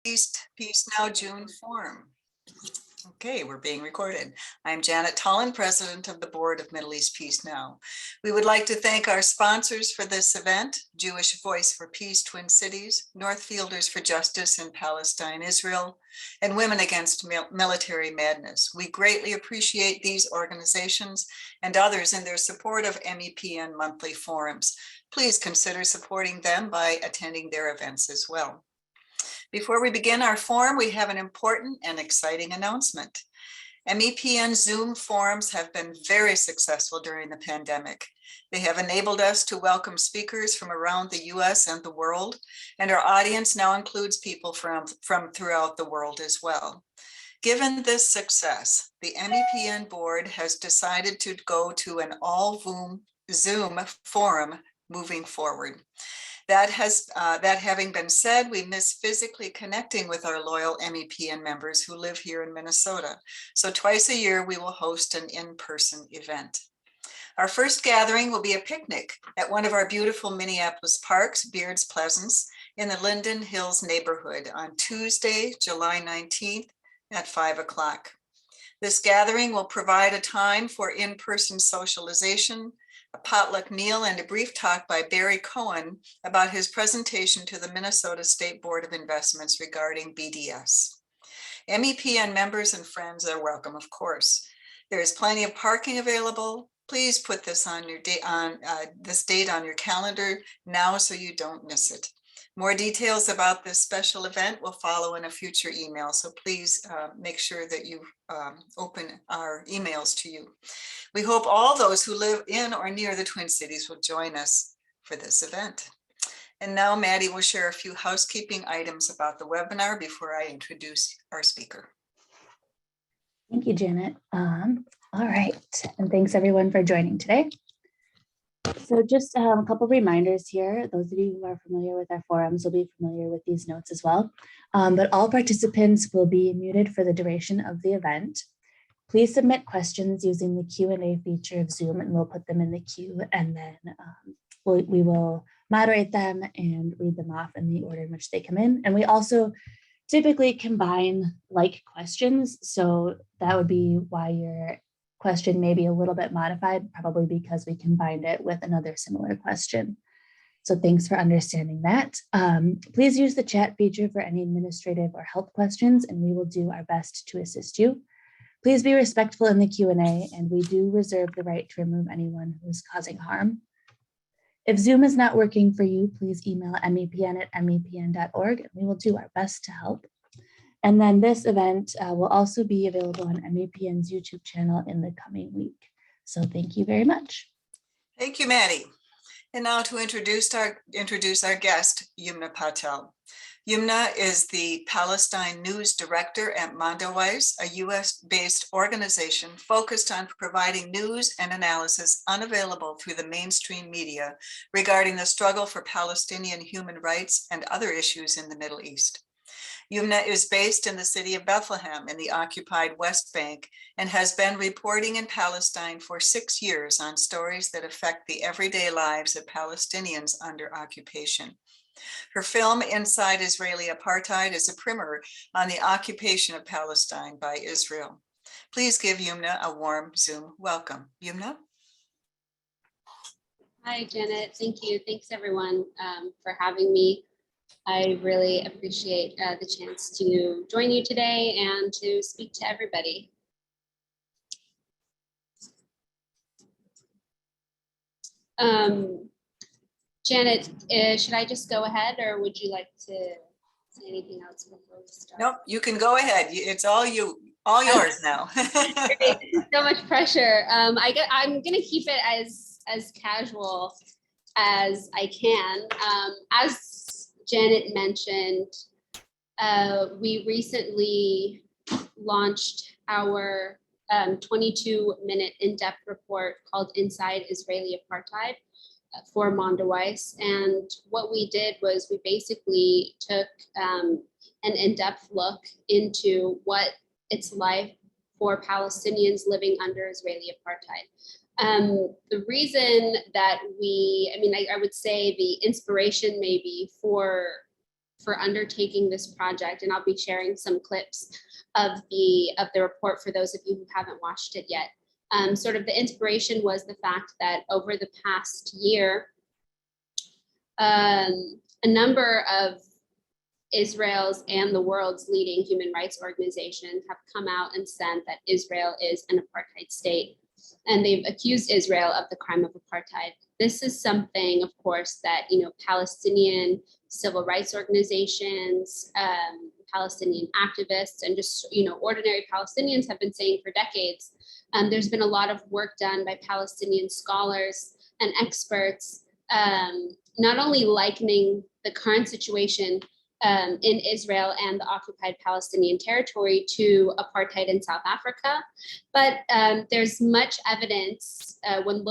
Peace Now June Forum. Okay, we're being recorded. I'm Janet Tollin, President of the Board of Middle East Peace Now. We would like to thank our sponsors for this event, Jewish Voice for Peace, Twin Cities, Northfielders for Justice in Palestine, Israel, and Women Against Military Madness. We greatly appreciate these organizations and others in their support of MEPN monthly forums. Please consider supporting them by attending their events as well. Before we begin our forum, we have an important and exciting announcement. MEPN Zoom forums have been very successful during the pandemic. They have enabled us to welcome speakers from around the US and the world, and our audience now includes people from throughout the world as well. Given this success, the MEPN board has decided to go to an all Zoom forum moving forward. That having been said, we miss physically connecting with our loyal MEPN members who live here in Minnesota. So twice a year, we will host an in-person event. Our first gathering will be a picnic at one of our beautiful Minneapolis parks, Beards Pleasance, in the Linden Hills neighborhood on Tuesday, July 19th at 5 o'clock. This gathering will provide a time for in-person socialization, a potluck meal, and a brief talk by Barry Cohen about his presentation to the Minnesota State Board of Investments regarding BDS. MEPN members and friends are welcome, of course. There is plenty of parking available. Please put this on your this date on your calendar now so you don't miss it. More details about this special event will follow in a future email, so please make sure that you open our emails to you. We hope all those who live in or near the Twin Cities will join us for this event. And now Maddie will share a few housekeeping items about the webinar before I introduce our speaker. Thank you, Janet. All right, and thanks everyone for joining today. So just a couple of reminders here. Those of you who are familiar with our forums will be familiar with these notes as well. But all participants will be muted for the duration of the event. Please submit questions using the Q&A feature of Zoom, and we'll put them in the queue, and then we will moderate them and read them off in the order in which they come in. And we also typically combine like questions, so that would be why your question may be a little bit modified, probably because we combined it with another similar question. So thanks for understanding that. Please use the chat feature for any administrative or health questions, and we will do our best to assist you. Please be respectful in the Q&A, and we do reserve the right to remove anyone who is causing harm. If Zoom is not working for you, please email mepn@mepn.org, and we will do our best to help. And then this event will also be available on MEPN's YouTube channel in the coming week. So thank you very much. Thank you, Maddie. And now to introduce our guest, Yumna Patel. Yumna is the Palestine News Director at Mondoweiss, a US-based organization focused on providing news and analysis unavailable through the mainstream media regarding the struggle for Palestinian human rights and other issues in the Middle East. Yumna is based in the city of Bethlehem in the occupied West Bank and has been reporting in Palestine for 6 years on stories that affect the everyday lives of Palestinians under occupation. Her film, Inside Israeli Apartheid, is a primer on the occupation of Palestine by Israel. Please give Yumna a warm Zoom welcome. Yumna? Hi, Janet. Thank you. Thanks, everyone, for having me. I really appreciate the chance to join you today and to speak to everybody. Janet, should I just go ahead, or would you like to say anything else before we start? Nope, you can go ahead. It's all yours now. Great. So much pressure. I'm gonna keep it as casual as I can. As Janet mentioned, we recently launched our 22-minute in-depth report called Inside Israeli Apartheid for Mondoweiss. And what we did was we basically took an in-depth look into what it's like for Palestinians living under Israeli apartheid. The reason that I would say the inspiration maybe for for undertaking this project, and I'll be sharing some clips of the report for those of you who haven't watched it yet. Sort of the inspiration was the fact that over the past year, a number of Israel's and the world's leading human rights organizations have come out and said that Israel is an apartheid state, and they've accused Israel of the crime of apartheid. This is something, of course, that Palestinian civil rights organizations, Palestinian activists, and just ordinary Palestinians have been saying for decades. There's been a lot of work done by Palestinian scholars and experts, not only likening the current situation in Israel and the occupied Palestinian territory to apartheid in South Africa, but there's much evidence when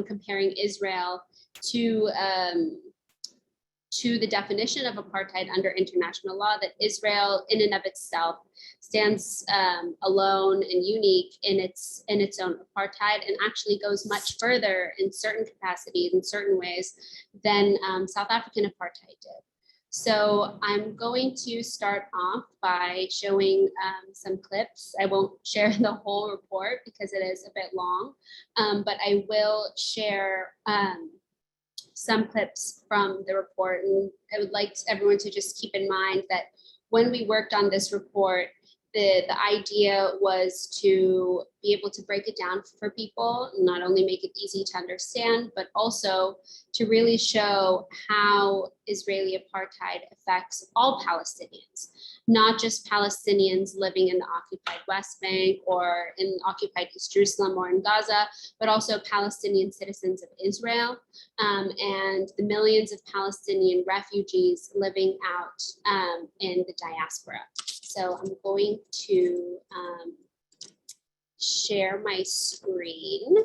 comparing Israel to the definition of apartheid under international law, that Israel in and of itself stands alone and unique in its own apartheid, and actually goes much further in certain capacities, in certain ways, than South African apartheid did. So I'm going to start off by showing some clips. I won't share the whole report because it is a bit long, but I will share some clips from the report. And I would like everyone to just keep in mind that when we worked on this report, the idea was to be able to break it down for people, not only make it easy to understand, but also to really show how Israeli apartheid affects all Palestinians, not just Palestinians living in the occupied West Bank or in occupied East Jerusalem or in Gaza, but also Palestinian citizens of Israel, and the millions of Palestinian refugees living out in the diaspora. So I'm going to share my screen.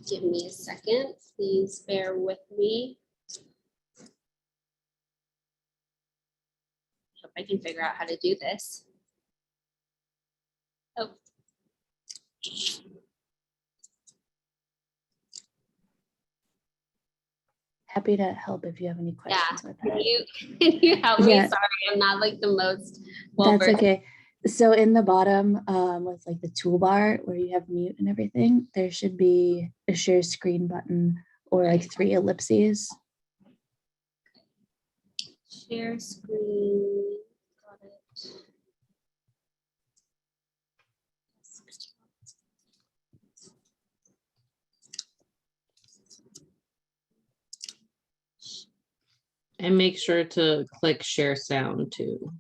Give me a second, please bear with me. Hope I can figure out how to do this. Oh. Happy to help if you have any questions with that. Can you help me? Yeah. Sorry, I'm not like the most That's okay. So in the bottom with like the toolbar where you have mute and everything, there should be a share screen button or like 3 ellipses. Share screen. Got it. And make sure to click share sound too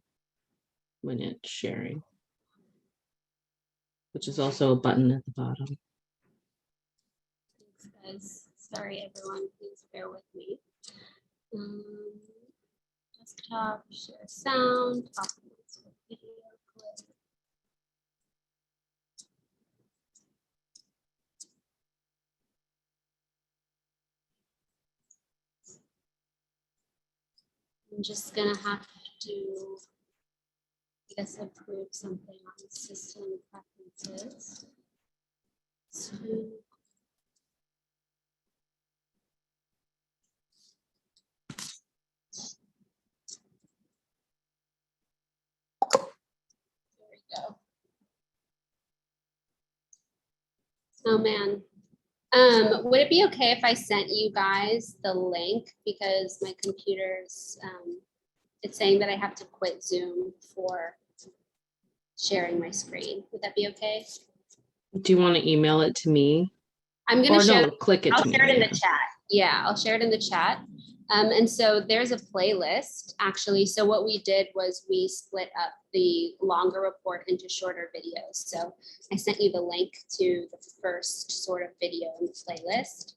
when it's sharing, which is also a button at the bottom. Thanks, guys. Sorry, everyone. Please bear with me. Desktop, share sound, optimize for video clip. I'm just gonna have to, I guess, approve something on system preferences. There we go. Oh man. Would it be okay if I sent you guys the link, because my computer's it's saying that I have to quit Zoom for sharing my screen. Would that be okay? Do you want to email it to me? I'm gonna share. No, click it. I'll to share me. it in the chat. Yeah, I'll share it in the chat. And so there's a playlist actually. So what we did was we split up the longer report into shorter videos. So I sent you the link to the first sort of video in the playlist.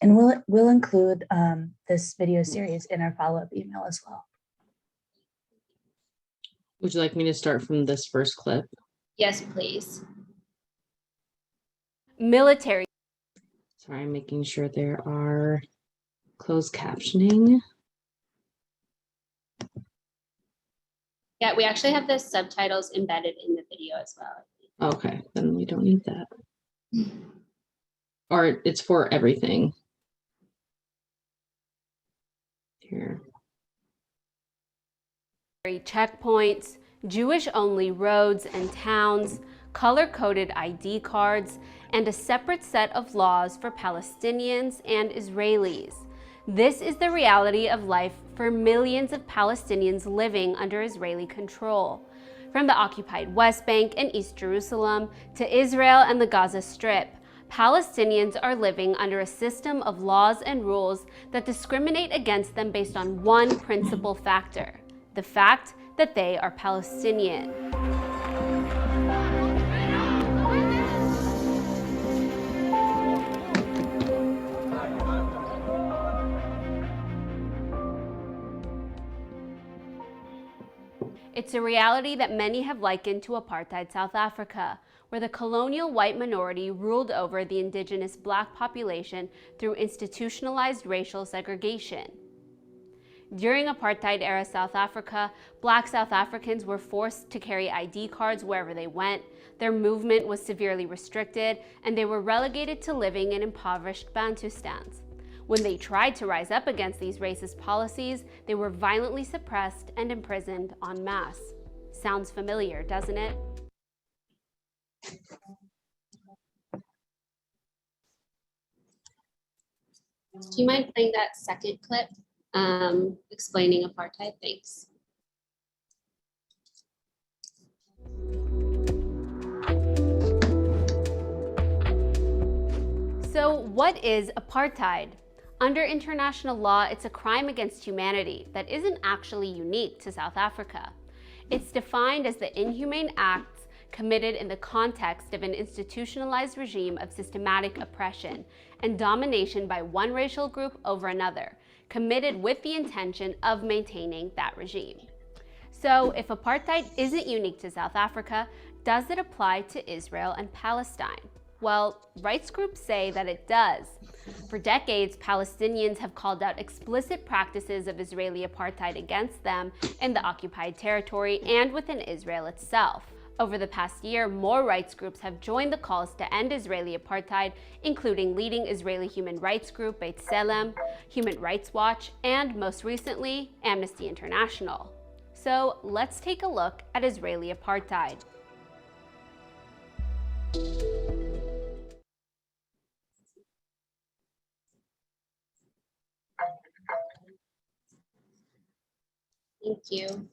And we'll include this video series in our follow-up email as well. Would you like me to start from this first clip? Yes, please. Military. Sorry, I'm making sure there are closed captioning. Yeah, we actually have the subtitles embedded in the video as well. Okay, then we don't need that. Or it's for everything. Here. Checkpoints, Jewish-only roads and towns, color-coded ID cards, and a separate set of laws for Palestinians and Israelis. This is the reality of life for millions of Palestinians living under Israeli control. From the occupied West Bank and East Jerusalem to Israel and the Gaza Strip, Palestinians are living under a system of laws and rules that discriminate against them based on one principal factor: the fact that they are Palestinian. It's a reality that many have likened to apartheid South Africa, where the colonial white minority ruled over the indigenous black population through institutionalized racial segregation. During apartheid-era South Africa, Black South Africans were forced to carry ID cards wherever they went, their movement was severely restricted, and they were relegated to living in impoverished Bantustans. When they tried to rise up against these racist policies, they were violently suppressed and imprisoned en masse. Sounds familiar, doesn't it? Do you mind playing that second clip explaining apartheid? Thanks. So what is apartheid? Under international law, it's a crime against humanity that isn't actually unique to South Africa. It's defined as the inhumane acts committed in the context of an institutionalized regime of systematic oppression and domination by one racial group over another, committed with the intention of maintaining that regime. So if apartheid isn't unique to South Africa, does it apply to Israel and Palestine? Well, rights groups say that it does. For decades, Palestinians have called out explicit practices of Israeli apartheid against them in the occupied territory and within Israel itself. Over the past year, more rights groups have joined the calls to end Israeli apartheid, including leading Israeli human rights group B'Tselem, Human Rights Watch, and most recently, Amnesty International. So let's take a look at Israeli apartheid. Thank you.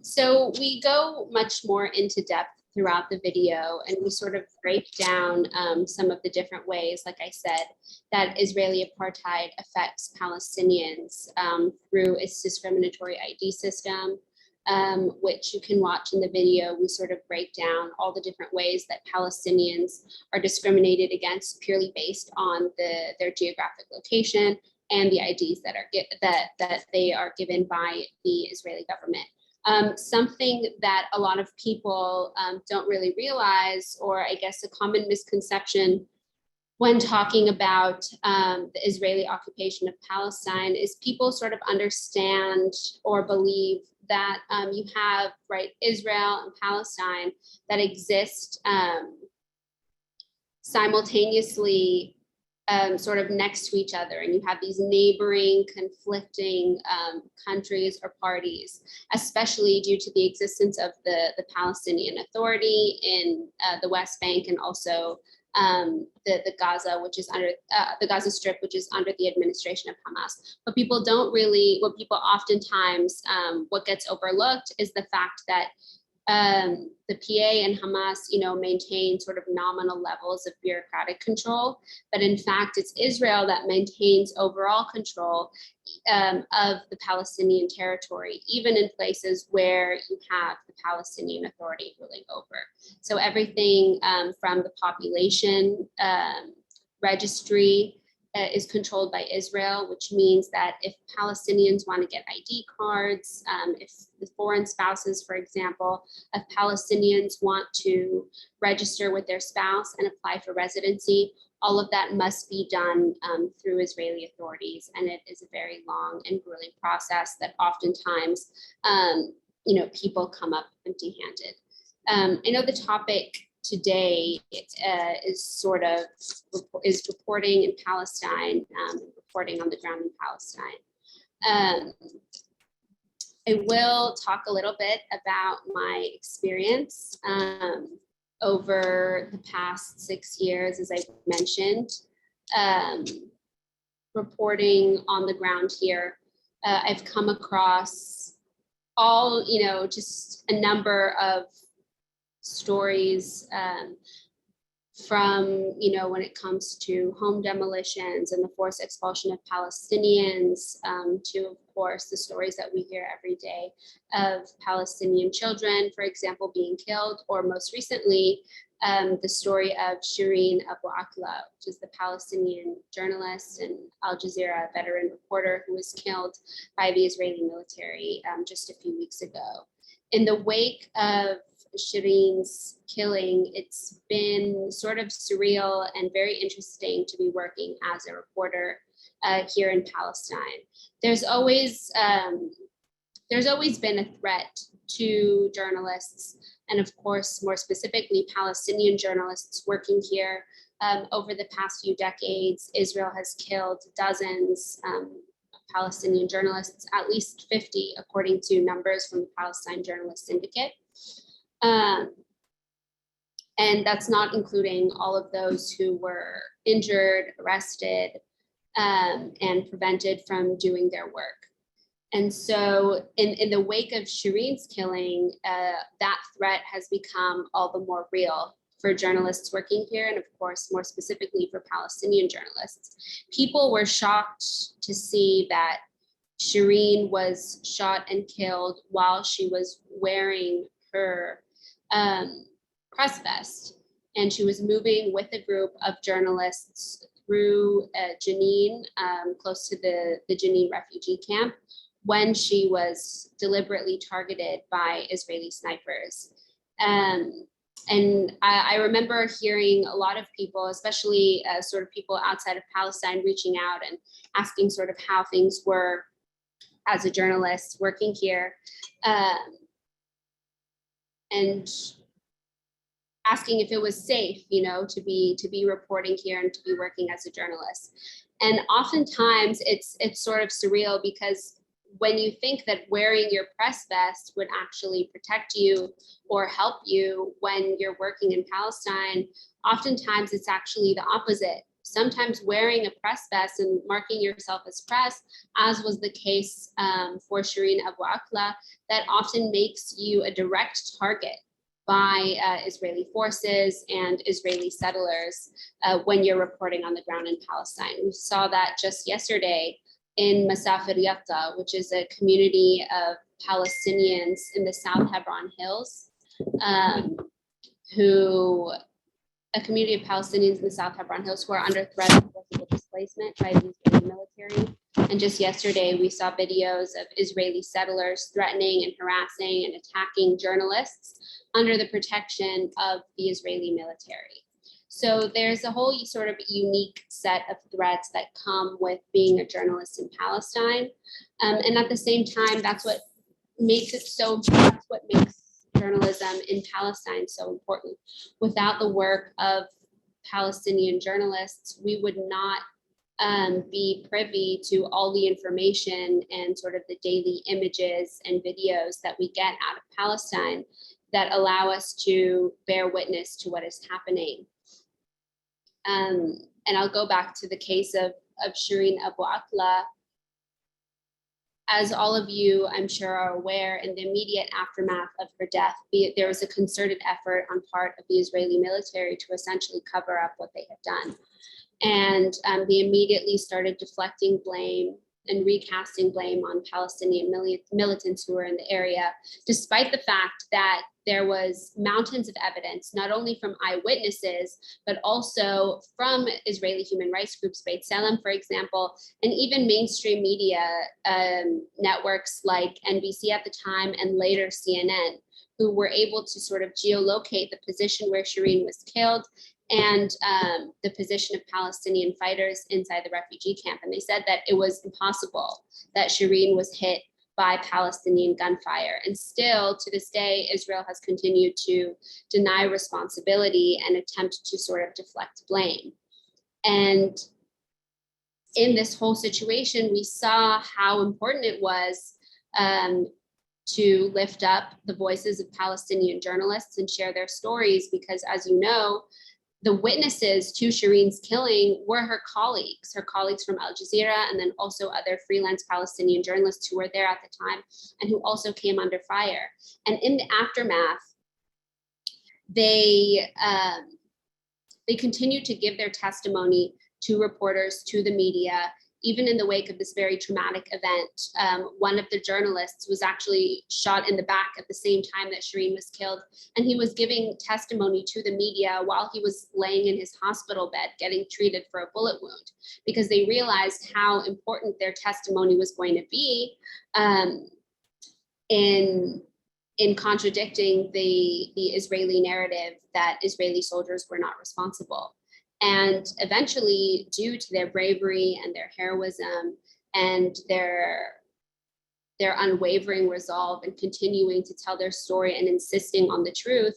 So we go much more into depth throughout the video, and we sort of break down some of the different ways, like I said, that Israeli apartheid affects Palestinians through its discriminatory ID system, which you can watch in the video. We sort of break down all the different ways that Palestinians are discriminated against purely based on their geographic location and the IDs that they are given by the Israeli government. Something that a lot of people don't really realize, or I guess a common misconception when talking about the Israeli occupation of Palestine, is people sort of understand or believe that you have, right, Israel and Palestine that exist simultaneously sort of next to each other, and you have these neighboring conflicting countries or parties, especially due to the existence of the Palestinian Authority in the West Bank, and also the Gaza, which is under the Gaza Strip, which is under the administration of Hamas. But people don't really, what people oftentimes, what gets overlooked is the fact that the PA and Hamas, maintain sort of nominal levels of bureaucratic control, but in fact, it's Israel that maintains overall control of the Palestinian territory, even in places where you have the Palestinian Authority ruling over. So everything from the population registry is controlled by Israel, which means that if Palestinians want to get ID cards, if the foreign spouses, for example, if Palestinians want to register with their spouse and apply for residency, all of that must be done through Israeli authorities, and it is a very long and grueling process that oftentimes, people come up empty-handed. I know the topic today is reporting in Palestine, reporting on the ground in Palestine. I will talk a little bit about my experience over the past 6 years, as I mentioned, reporting on the ground here. I've come across just a number of stories from, when it comes to home demolitions and the forced expulsion of Palestinians, to, of course, the stories that we hear every day of Palestinian children, for example, being killed, or most recently, the story of Shireen Abu Akleh, which is the Palestinian journalist and Al Jazeera veteran reporter who was killed by the Israeli military just a few weeks ago. In the wake of Shireen's killing, it's been sort of surreal and very interesting to be working as a reporter here in Palestine. There's always been a threat to journalists, and of course, more specifically, Palestinian journalists working here. Over the past few decades, Israel has killed dozens of Palestinian journalists, at least 50, according to numbers from the Palestine Journalist Syndicate. And that's not including all of those who were injured, arrested, and prevented from doing their work. And so in the wake of Shireen's killing, that threat has become all the more real for journalists working here, and of course, more specifically for Palestinian journalists. People were shocked to see that Shireen was shot and killed while she was wearing her press vest, and she was moving with a group of journalists through Jenin, close to the Jenin refugee camp, when she was deliberately targeted by Israeli snipers. And I remember hearing a lot of people, especially sort of people outside of Palestine, reaching out and asking sort of how things were as a journalist working here, and asking if it was safe, to be reporting here and to be working as a journalist. And oftentimes it's sort of surreal, because when you think that wearing your press vest would actually protect you or help you when you're working in Palestine, oftentimes it's actually the opposite. Sometimes wearing a press vest and marking yourself as press, as was the case for Shireen Abu Akleh, that often makes you a direct target by Israeli forces and Israeli settlers when you're reporting on the ground in Palestine. We saw that just yesterday in Masafir Yatta, which is a community of Palestinians in the South Hebron Hills, a community of Palestinians in the South Hebron Hills who are under threat of forcible displacement by the Israeli military. And just yesterday, we saw videos of Israeli settlers threatening and harassing and attacking journalists under the protection of the Israeli military. So there's a whole sort of unique set of threats that come with being a journalist in Palestine. And at the same time, that's what makes journalism in Palestine so important. Without the work of Palestinian journalists, we would not be privy to all the information and sort of the daily images and videos that we get out of Palestine that allow us to bear witness to what is happening. And I'll go back to the case of Shireen Abu Akleh. As all of you, I'm sure, are aware, in the immediate aftermath of her death, there was a concerted effort on part of the Israeli military to essentially cover up what they had done. And they immediately started deflecting blame and recasting blame on Palestinian militants who were in the area, despite the fact that there was mountains of evidence, not only from eyewitnesses, but also from Israeli human rights groups, Beit Salem, for example, and even mainstream media networks like NBC at the time and later CNN, who were able to sort of geolocate the position where Shireen was killed and the position of Palestinian fighters inside the refugee camp. And they said that it was impossible that Shireen was hit by Palestinian gunfire. And still to this day, Israel has continued to deny responsibility and attempt to sort of deflect blame. And in this whole situation, we saw how important it was to lift up the voices of Palestinian journalists and share their stories, because as you know, the witnesses to Shireen's killing were her colleagues from Al Jazeera, and then also other freelance Palestinian journalists who were there at the time and who also came under fire. And in the aftermath, they continued to give their testimony to reporters, to the media. Even in the wake of this very traumatic event, one of the journalists was actually shot in the back at the same time that Shireen was killed. And he was giving testimony to the media while he was laying in his hospital bed getting treated for a bullet wound, because they realized how important their testimony was going to be in contradicting the Israeli narrative that Israeli soldiers were not responsible. And eventually, due to their bravery and their heroism and their unwavering resolve and continuing to tell their story and insisting on the truth,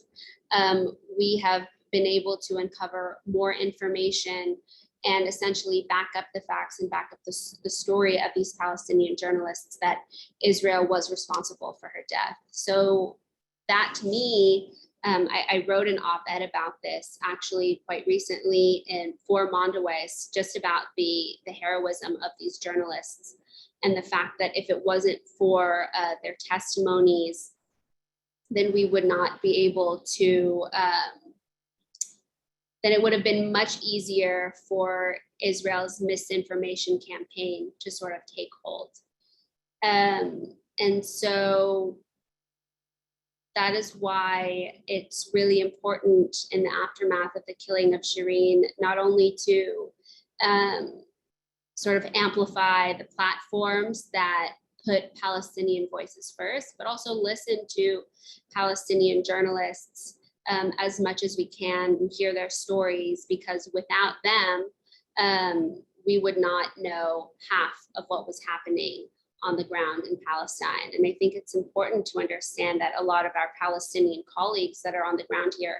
we have been able to uncover more information and essentially back up the facts and back up the story of these Palestinian journalists that Israel was responsible for her death. So that, to me, I wrote an op-ed about this actually quite recently for Mondoweiss, just about the heroism of these journalists and the fact that if it wasn't for their testimonies, then we would not be able to, then it would have been much easier for Israel's misinformation campaign to sort of take hold. And so that is why it's really important in the aftermath of the killing of Shireen, not only to sort of amplify the platforms that put Palestinian voices first, but also listen to Palestinian journalists as much as we can and hear their stories, because without them, we would not know half of what was happening on the ground in Palestine. And I think it's important to understand that a lot of our Palestinian colleagues that are on the ground here,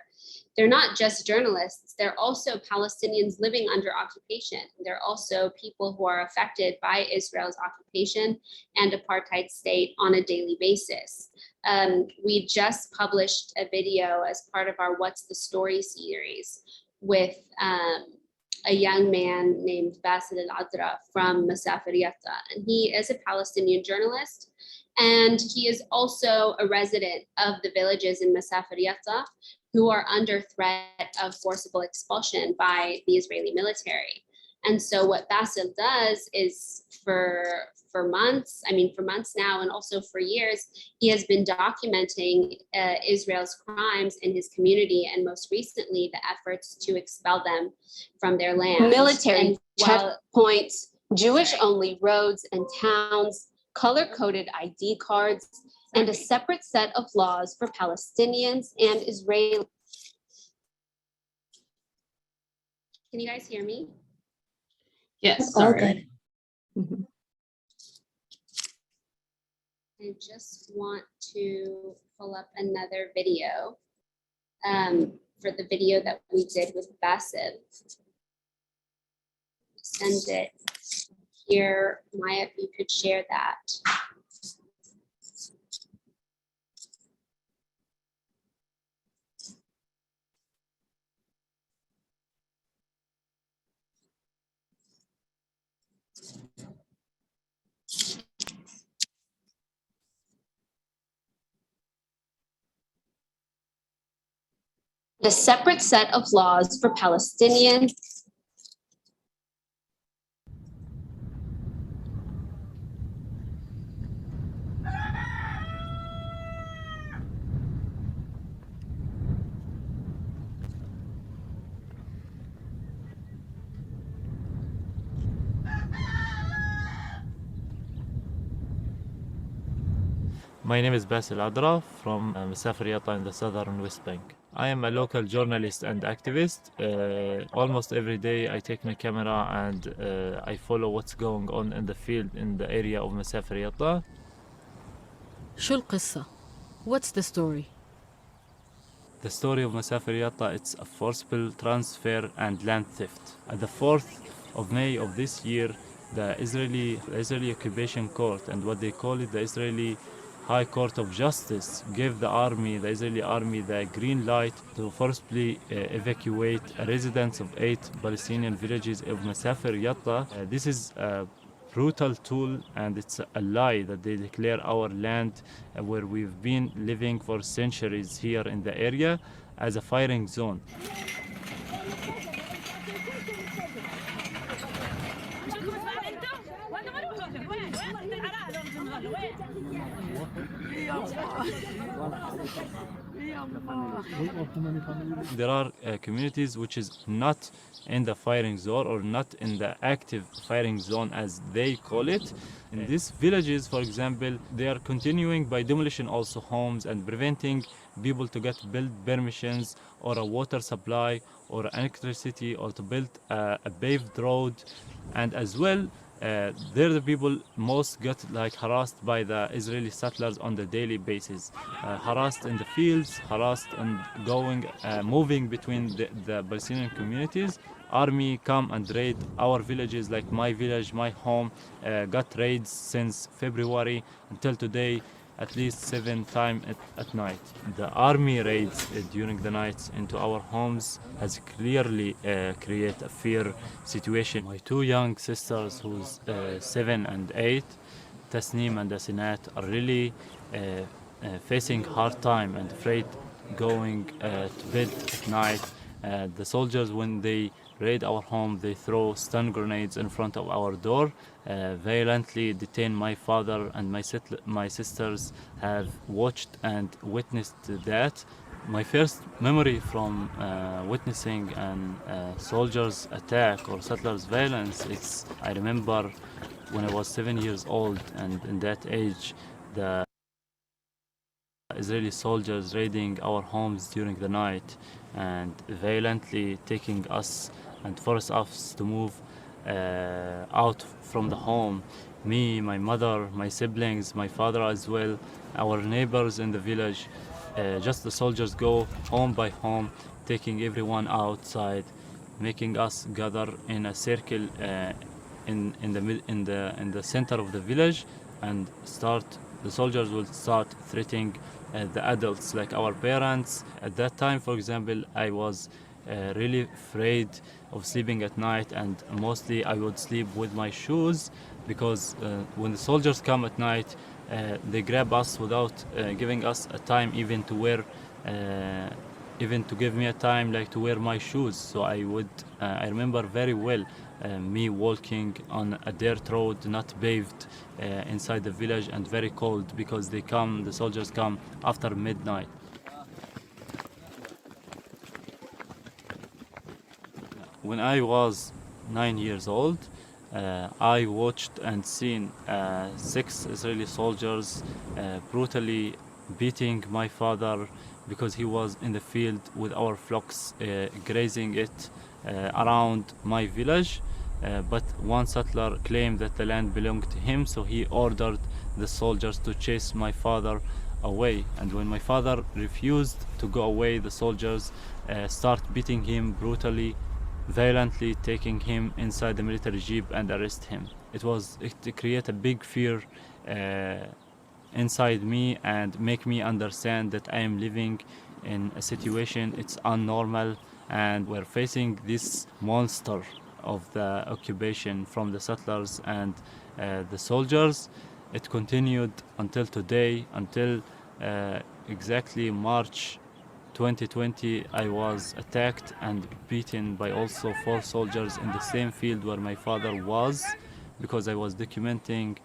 they're not just journalists, they're also Palestinians living under occupation. They're also people who are affected by Israel's occupation and apartheid state on a daily basis. We just published a video as part of our What's the Story series with a young man named Bassel al-Adra from Masafer Yatta. And he is a Palestinian journalist, and he is also a resident of the villages in Masafer Yatta who are under threat of forcible expulsion by the Israeli military. And so what Bassel does is for months now, and also for years, he has been documenting Israel's crimes in his community, and most recently, the efforts to expel them from their land. Military checkpoints, Jewish-only roads and towns, color-coded ID cards, and a separate set of laws for Palestinians and Israelis. Can you guys hear me? Yes, All sorry. good. Mhm. I just want to pull up another video for the video that we did with Bassel. Send it here. Maya, if you could share that. A separate set of laws for Palestinians. My name is Bassel Adra from Masafer Yatta in the southern West Bank. I am a local journalist and activist. Almost every day I take my camera and I follow what's going on in the field in the area of مسافر يطا. شو القصة? What's the story? The story of مسافر يطا, it's a forcible transfer and land theft. At the 4th of May of this year, the Israeli occupation court, and what they call it, the Israeli High Court of Justice, gave the Israeli army the green light to forcibly evacuate residents of 8 Palestinian villages of مسافر يطا. This is a brutal tool, and it's a lie that they declare our land where we've been living for centuries here in the area as a firing zone. There are communities which is not in the firing zone or not in the active firing zone as they call it. In these villages, for example, they are continuing by demolition also homes and preventing people to get build permissions or a water supply or electricity or to build a paved road. And as well, there the people most get like harassed by the Israeli settlers on the daily basis, harassed in the fields, harassed and moving between the Palestinian communities. Army come and raid our villages, like my village, my home, got raids since February until today, at least 7 times at night. The army raids during the nights into our homes has clearly created a fear situation. My 2 young sisters, who's 7 and 8, Tasneem and Asinat, are really facing hard time and afraid going to bed at night. The soldiers, when they raid our home, they throw stun grenades in front of our door, violently detain my father, and my sisters have watched and witnessed that. My first memory from witnessing an soldiers attack or settlers violence, I remember when I was 7 years old, and in that age the Israeli soldiers raiding our homes during the night and violently taking us and force us to move out from the home. Me, my mother, my siblings, my father as well, our neighbors in the village. Just the soldiers go home by home, taking everyone outside, making us gather in a circle in the center of the village, and the soldiers will start threatening the adults, like our parents. At that time, for example, I was really afraid of sleeping at night, and mostly I would sleep with my shoes, because when the soldiers come at night, they grab us without giving us a time even to wear, even to give me a time like to wear my shoes. So I remember very well me walking on a dirt road, not paved, inside the village, and very cold, because the soldiers come after midnight. When I was 9 years old, I watched and seen 6 Israeli soldiers brutally beating my father because he was in the field with our flocks, grazing it around my village. But one settler claimed that the land belonged to him, so he ordered the soldiers to chase my father away. And when my father refused to go away, the soldiers start beating him brutally, violently, taking him inside the military jeep and arrest him. It create a big fear inside me and make me understand that I am living in a situation it's unnormal, and we're facing this monster of the occupation from the settlers and the soldiers. It continued until today, until exactly March 2020, I was attacked and beaten by also 4 soldiers in the same field where my father was, because I was documenting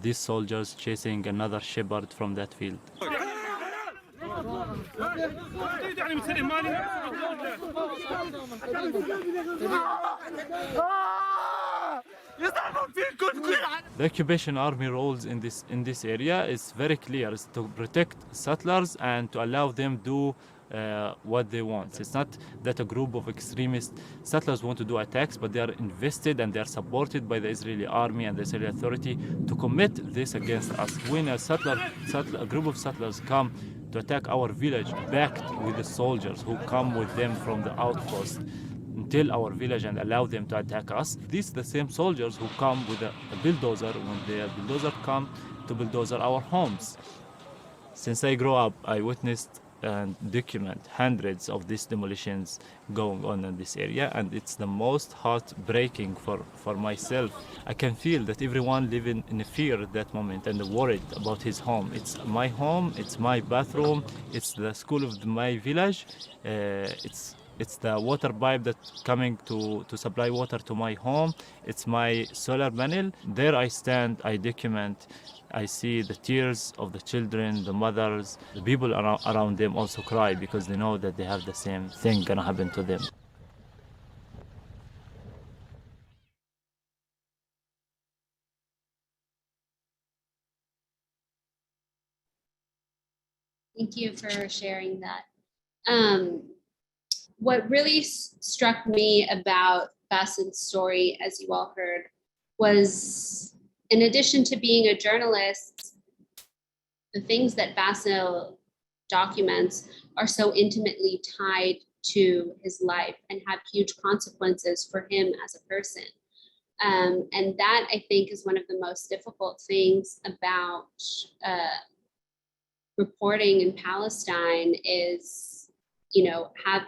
these soldiers chasing another shepherd from that field. The occupation army roles in this area is very clear. It's to protect settlers and to allow them do what they want. It's not that a group of extremist settlers want to do attacks, but they are invested and they are supported by the Israeli army and the Israeli authority to commit this against us. When a group of settlers come to attack our village, backed with the soldiers who come with them from the outpost until our village and allow them to attack us. These are the same soldiers who come with a bulldozer when the bulldozer come to bulldozer our homes. Since I grew up, I witnessed and document hundreds of these demolitions going on in this area, and it's the most heartbreaking for myself. I can feel that everyone living in fear at that moment and worried about his home. It's my home, it's my bathroom, it's the school of my village, it's the water pipe that's coming to supply water to my home, it's my solar panel. There I stand, I document, I see the tears of the children, the mothers, the people around them also cry because they know that they have the same thing gonna happen to them. Thank you for sharing that. What really struck me about Basil's story, as you all heard, was in addition to being a journalist, the things that Basil documents are so intimately tied to his life and have huge consequences for him as a person. And that, I think, is one of the most difficult things about reporting in Palestine is,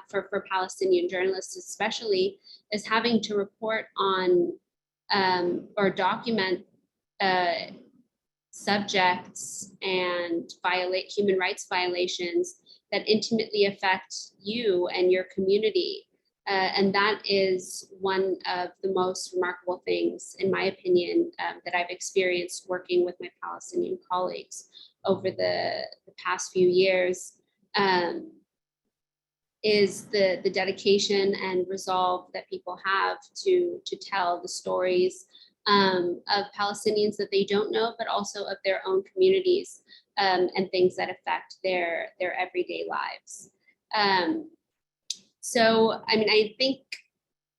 for Palestinian journalists especially, is having to report on or document subjects and human rights violations that intimately affect you and your community. And that is one of the most remarkable things, in my opinion, that I've experienced working with my Palestinian colleagues over the past few years, is the dedication and resolve that people have to tell the stories of Palestinians that they don't know, but also of their own communities and things that affect their everyday lives. So, I mean, I think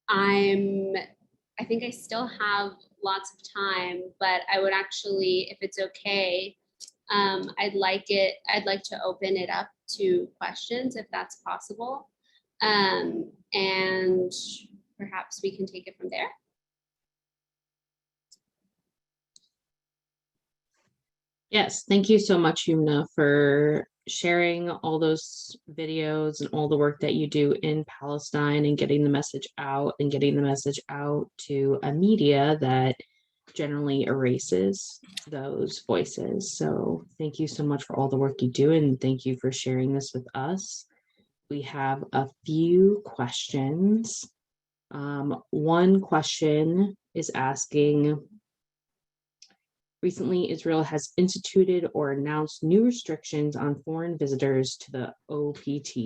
I still have lots of time, but I would actually, if it's okay, I'd like to open it up to questions if that's possible. And perhaps we can take it from there. Yes, thank you so much, Yumna, for sharing all those videos and all the work that you do in Palestine and getting the message out to a media that generally erases those voices. So thank you so much for all the work you do, and thank you for sharing this with us. We have a few questions. One question is asking, recently, Israel has instituted or announced new restrictions on foreign visitors to the OPT,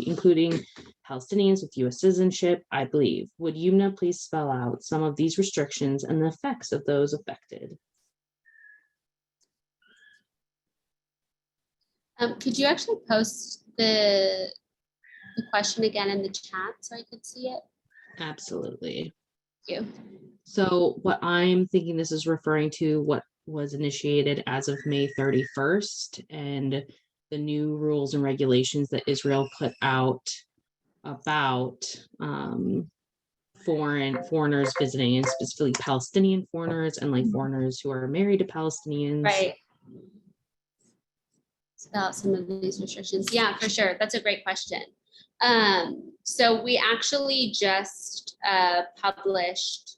including Palestinians with U.S. citizenship, I believe. Would Yumna please spell out some of these restrictions and the effects of those affected? Could you actually post the question again in the chat so I could see it? Absolutely. Thank you. So what I'm thinking this is referring to what was initiated as of May 31st and the new rules and regulations that Israel put out about foreigners visiting, and specifically Palestinian foreigners and like foreigners who are married to Palestinians. Right. It's about some of these restrictions. Yeah, for sure. That's a great question. So we actually just published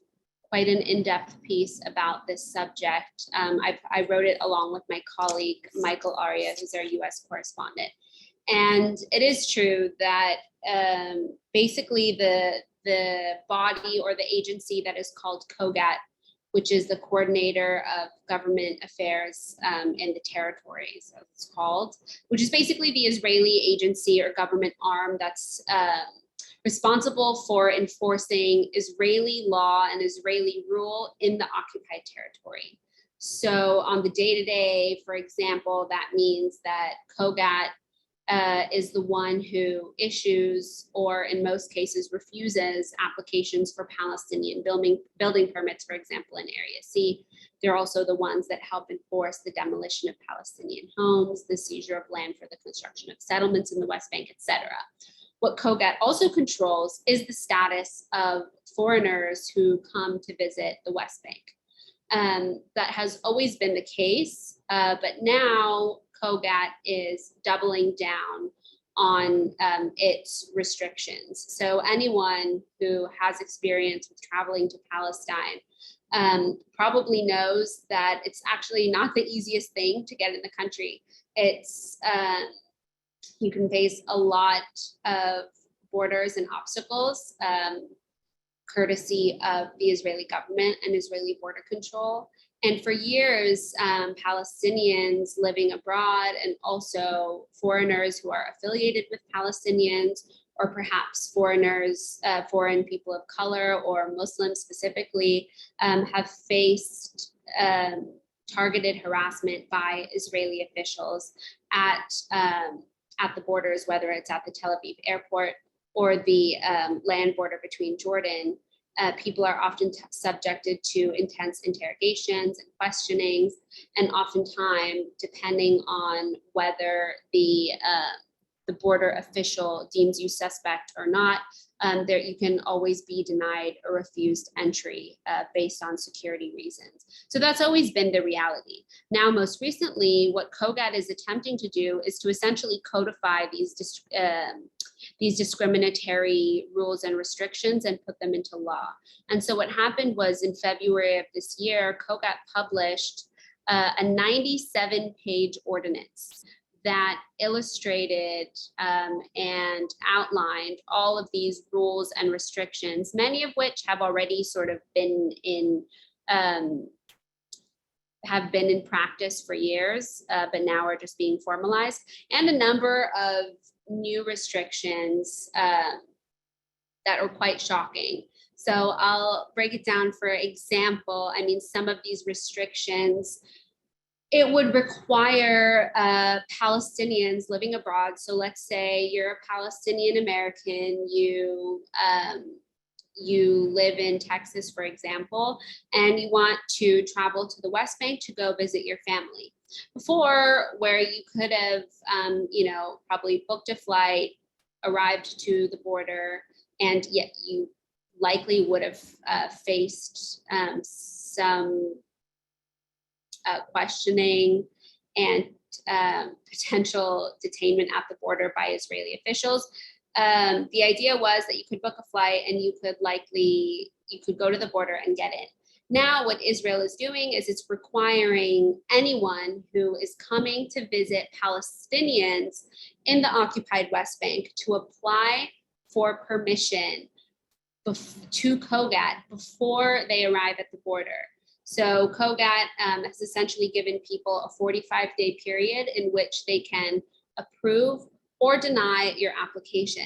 quite an in-depth piece about this subject. I wrote it along with my colleague, Michael Aria, who's our US correspondent. And it is true that basically the body or the agency that is called COGAT, which is the Coordinator of Government Affairs in the Territories, as it's called, which is basically the Israeli agency or government arm that's responsible for enforcing Israeli law and Israeli rule in the occupied territory. So on the day-to-day, for example, that means that COGAT is the one who issues, or in most cases refuses, applications for Palestinian building permits, for example, in Area C. They're also the ones that help enforce the demolition of Palestinian homes, the seizure of land for the construction of settlements in the West Bank, etc. What COGAT also controls is the status of foreigners who come to visit the West Bank. That has always been the case, but now COGAT is doubling down on its restrictions. So anyone who has experience with traveling to Palestine probably knows that it's actually not the easiest thing to get in the country. It's you can face a lot of borders and obstacles, courtesy of the Israeli government and Israeli border control. And for years, Palestinians living abroad and also foreigners who are affiliated with Palestinians, or perhaps foreigners, foreign people of color or Muslims specifically, have faced targeted harassment by Israeli officials at the borders, whether it's at the Tel Aviv airport or the land border between Jordan. People are often subjected to intense interrogations and questionings, and oftentimes, depending on whether the border official deems you suspect or not, there you can always be denied or refused entry based on security reasons. So that's always been the reality. Now, most recently, what COGAT is attempting to do is to essentially codify these discriminatory rules and restrictions and put them into law. And so what happened was, in February of this year, COGAT published a 97-page ordinance that illustrated and outlined all of these rules and restrictions, many of which have already sort of been in practice for years, but now are just being formalized, and a number of new restrictions that are quite shocking. So I'll break it down. For example, I mean, some of these restrictions, it would require Palestinians living abroad. So let's say you're a Palestinian American, you live in Texas, for example, and you want to travel to the West Bank to go visit your family. Before, where you could have, probably booked a flight, arrived to the border, and yet you likely would have faced some questioning and potential detainment at the border by Israeli officials. The idea was that you could book a flight and you could go to the border and get in. Now what Israel is doing is it's requiring anyone who is coming to visit Palestinians in the occupied West Bank to apply for permission to COGAT before they arrive at the border. So COGAT has essentially given people a 45-day period in which they can approve or deny your application.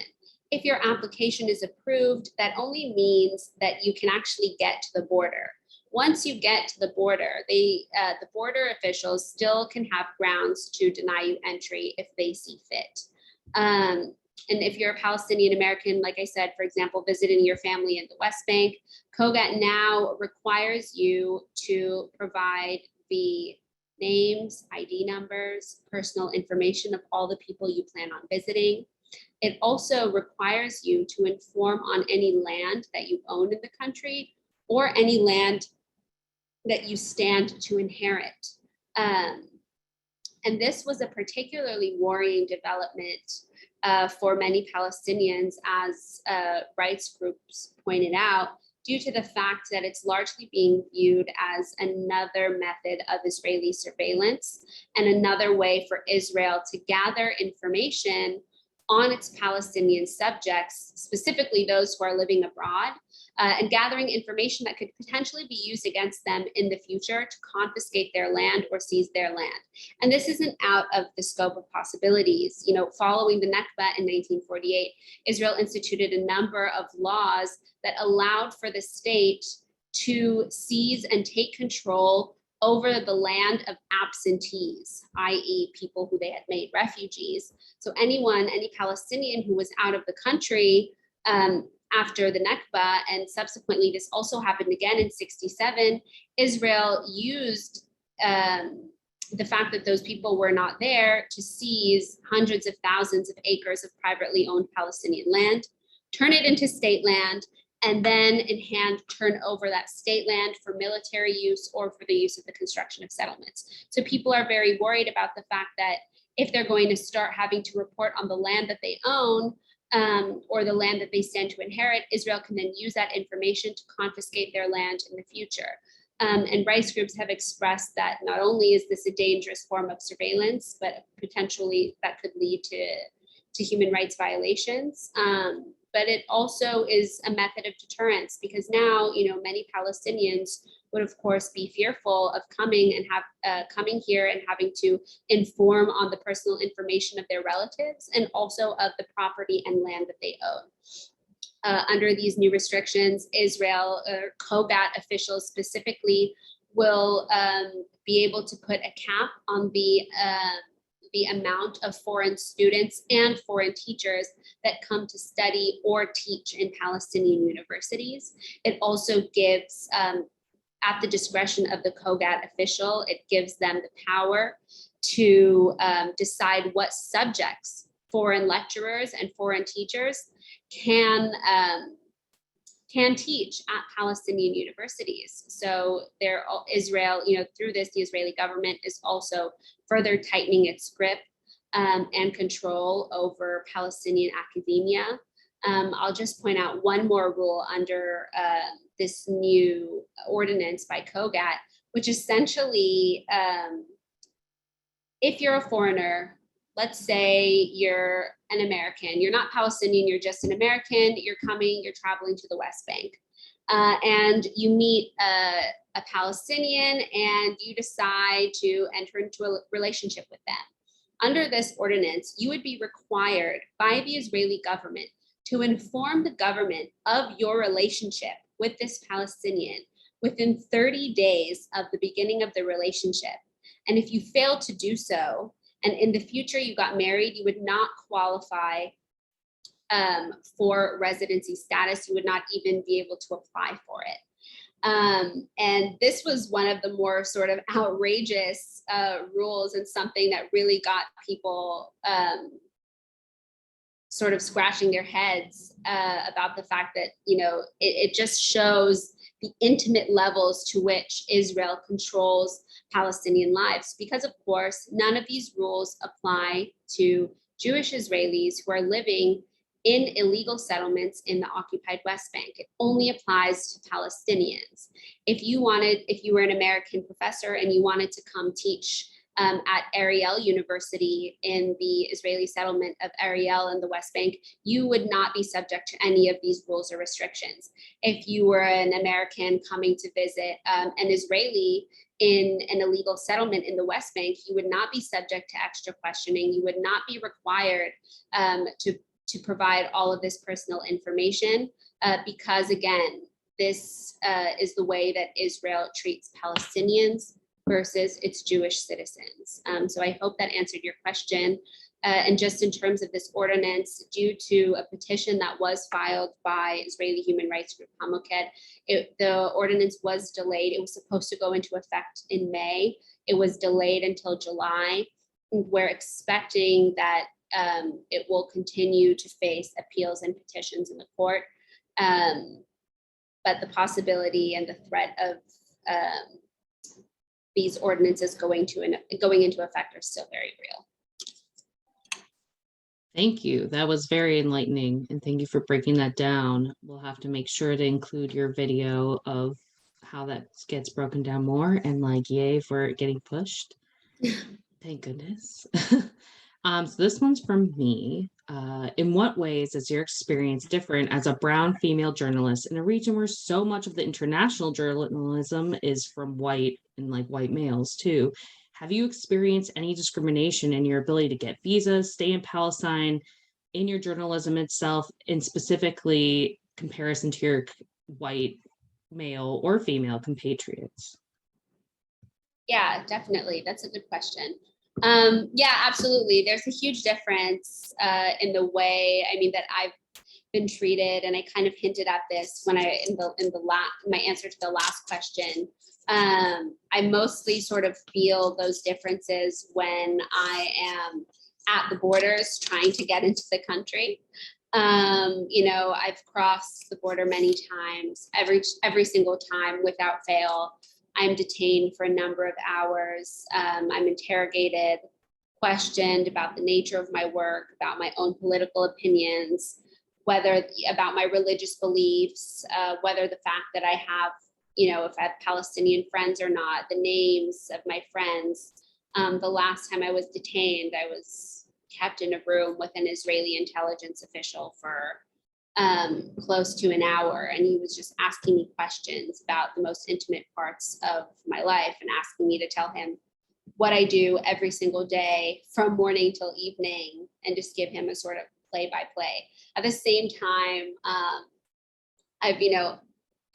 If your application is approved, that only means that you can actually get to the border. Once you get to the border, the border officials still can have grounds to deny you entry if they see fit. And if you're a Palestinian American, like I said, for example, visiting your family in the West Bank, COGAT now requires you to provide the names, ID numbers, personal information of all the people you plan on visiting. It also requires you to inform on any land that you own in the country or any land that you stand to inherit. And this was a particularly worrying development for many Palestinians, as rights groups pointed out, due to the fact that it's largely being viewed as another method of Israeli surveillance and another way for Israel to gather information on its Palestinian subjects, specifically those who are living abroad, and gathering information that could potentially be used against them in the future to confiscate their land or seize their land. And this isn't out of the scope of possibilities. You know, following the Nakba in 1948, Israel instituted a number of laws that allowed for the state to seize and take control over the land of absentees, i.e. people who they had made refugees. So any Palestinian who was out of the country after the Nakba, and subsequently this also happened again in 67, Israel used the fact that those people were not there to seize hundreds of thousands of acres of privately owned Palestinian land, turn it into state land, and then in hand turn over that state land for military use or for the use of the construction of settlements. So people are very worried about the fact that if they're going to start having to report on the land that they own, or the land that they stand to inherit, Israel can then use that information to confiscate their land in the future. And rights groups have expressed that not only is this a dangerous form of surveillance, but potentially that could lead to human rights violations. But it also is a method of deterrence, because now, many Palestinians would of course be fearful of coming here and having to inform on the personal information of their relatives and also of the property and land that they own. Under these new restrictions, Israel or COGAT officials specifically will be able to put a cap on the amount of foreign students and foreign teachers that come to study or teach in Palestinian universities. It also gives, at the discretion of the COGAT official, it gives them the power to decide what subjects foreign lecturers and foreign teachers can teach at Palestinian universities. So Israel, through this, the Israeli government is also further tightening its grip and control over Palestinian academia. I'll just point out one more rule under this new ordinance by COGAT, which essentially, if you're a foreigner, let's say you're an American, you're not Palestinian, you're just an American, you're traveling to the West Bank, and you meet a Palestinian and you decide to enter into a relationship with them. Under this ordinance, you would be required by the Israeli government to inform the government of your relationship with this Palestinian within 30 days of the beginning of the relationship. And if you fail to do so, and in the future you got married, you would not qualify for residency status. You would not even be able to apply for it. And this was one of the more sort of outrageous rules, and something that really got people sort of scratching their heads about the fact that, it just shows the intimate levels to which Israel controls Palestinian lives, because of course, none of these rules apply to Jewish Israelis who are living in illegal settlements in the occupied West Bank. It only applies to Palestinians. If you were an American professor and you wanted to come teach at Ariel University in the Israeli settlement of Ariel in the West Bank, you would not be subject to any of these rules or restrictions. If you were an American coming to visit an Israeli in an illegal settlement in the West Bank, you would not be subject to extra questioning. You would not be required to provide all of this personal information because, again, this is the way that Israel treats Palestinians versus its Jewish citizens. So I hope that answered your question. And just in terms of this ordinance, due to a petition that was filed by Israeli human rights group Hamoked, the ordinance was delayed. It was supposed to go into effect in May. It was delayed until July. We're expecting that it will continue to face appeals and petitions in the court. But the possibility and the threat of these ordinances going into effect are still very real. Thank you. That was very enlightening. And thank you for breaking that down. We'll have to make sure to include your video of how that gets broken down more, and yay for it getting pushed. Thank goodness. So this one's from me. In what ways is your experience different as a brown female journalist in a region where so much of the international journalism is from white and white males too? Have you experienced any discrimination in your ability to get visas, stay in Palestine, in your journalism itself, and specifically comparison to your white male or female compatriots? Yeah, definitely. That's a good question. Yeah, absolutely. There's a huge difference in the way, I mean, that I've been treated, and I kind of hinted at this when my answer to the last question. I mostly sort of feel those differences when I am at the borders trying to get into the country. I've crossed the border many times. Every single time, without fail, I'm detained for a number of hours. I'm interrogated, questioned about the nature of my work, about my own political opinions, about my religious beliefs, whether the fact that I have, if I have Palestinian friends or not, the names of my friends. The last time I was detained, I was kept in a room with an Israeli intelligence official for close to an hour, and he was just asking me questions about the most intimate parts of my life and asking me to tell him what I do every single day from morning till evening, and just give him a sort of play-by-play. At the same time,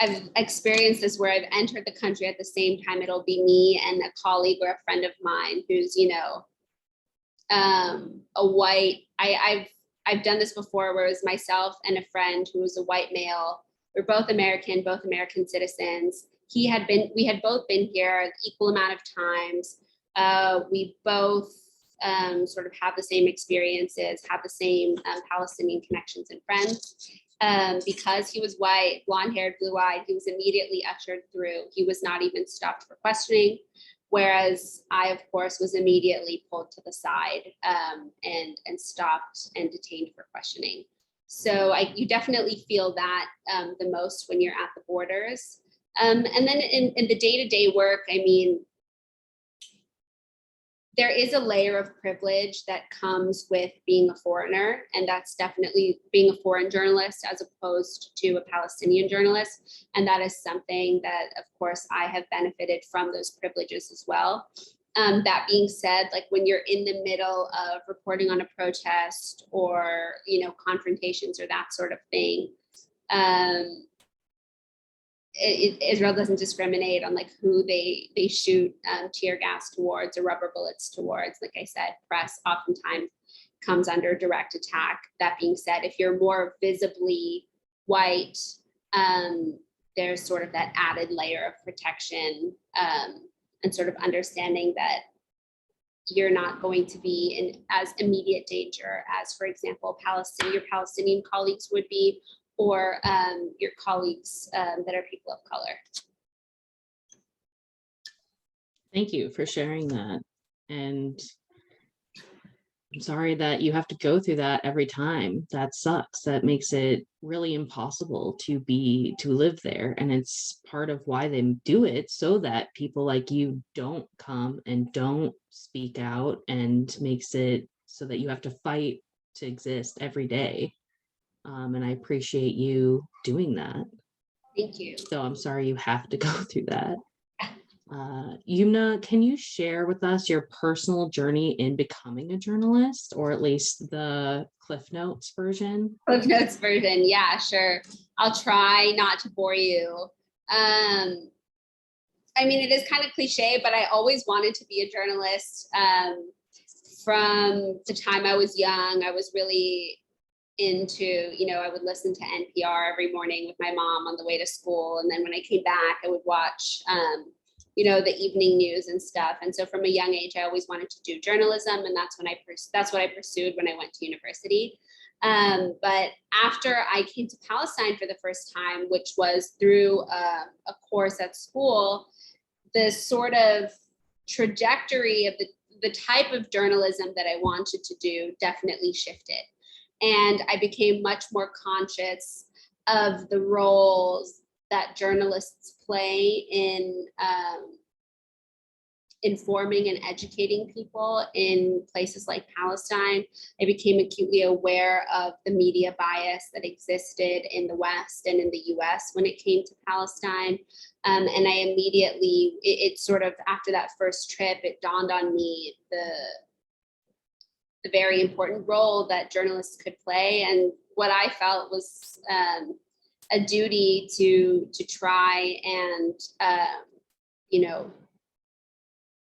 I've experienced this where I've entered the country at the same time. It'll be me and a colleague or a friend of mine who's, a white. I've done this before, where it was myself and a friend who was a white male. We're both American citizens. We had both been here equal amount of times. We both sort of have the same experiences, have the same Palestinian connections and friends. Because he was white, blonde-haired, blue-eyed, he was immediately ushered through. He was not even stopped for questioning, whereas I, of course, was immediately pulled to the side and stopped and detained for questioning. So you definitely feel that the most when you're at the borders. And then in the day-to-day work, I mean, there is a layer of privilege that comes with being a foreigner, and that's definitely being a foreign journalist as opposed to a Palestinian journalist. And that is something that, of course, I have benefited from those privileges as well. That being said, like when you're in the middle of reporting on a protest or, confrontations or that sort of thing, Israel doesn't discriminate on like who they shoot tear gas towards or rubber bullets towards. Like I said, press oftentimes comes under direct attack. That being said, if you're more visibly white, there's sort of that added layer of protection and sort of understanding that you're not going to be in as immediate danger as, for example, your Palestinian colleagues would be, or your colleagues that are people of color. Thank you for sharing that. And I'm sorry that you have to go through that every time. That sucks. That makes it really impossible to live there. And it's part of why they do it, so that people like you don't come and don't speak out, and makes it so that you have to fight to exist every day. And I appreciate you doing that. Thank you. So I'm sorry you have to go through that. Yumna, can you share with us your personal journey in becoming a journalist, or at least the Cliff Notes version? Cliff Notes version, yeah, sure. I'll try not to bore you. I mean, it is kind of cliche, but I always wanted to be a journalist. From the time I was young, I was really into, I would listen to NPR every morning with my mom on the way to school. And then when I came back, I would watch, the evening news and stuff. And so from a young age, I always wanted to do journalism. And that's what I pursued when I went to university. But after I came to Palestine for the first time, which was through a course at school, the sort of trajectory of the type of journalism that I wanted to do definitely shifted. And I became much more conscious of the roles that journalists play in informing and educating people in places like Palestine. I became acutely aware of the media bias that existed in the West and in the US when it came to Palestine. And I immediately, it sort of, after that first trip, it dawned on me the very important role that journalists could play, and what I felt was a duty to try and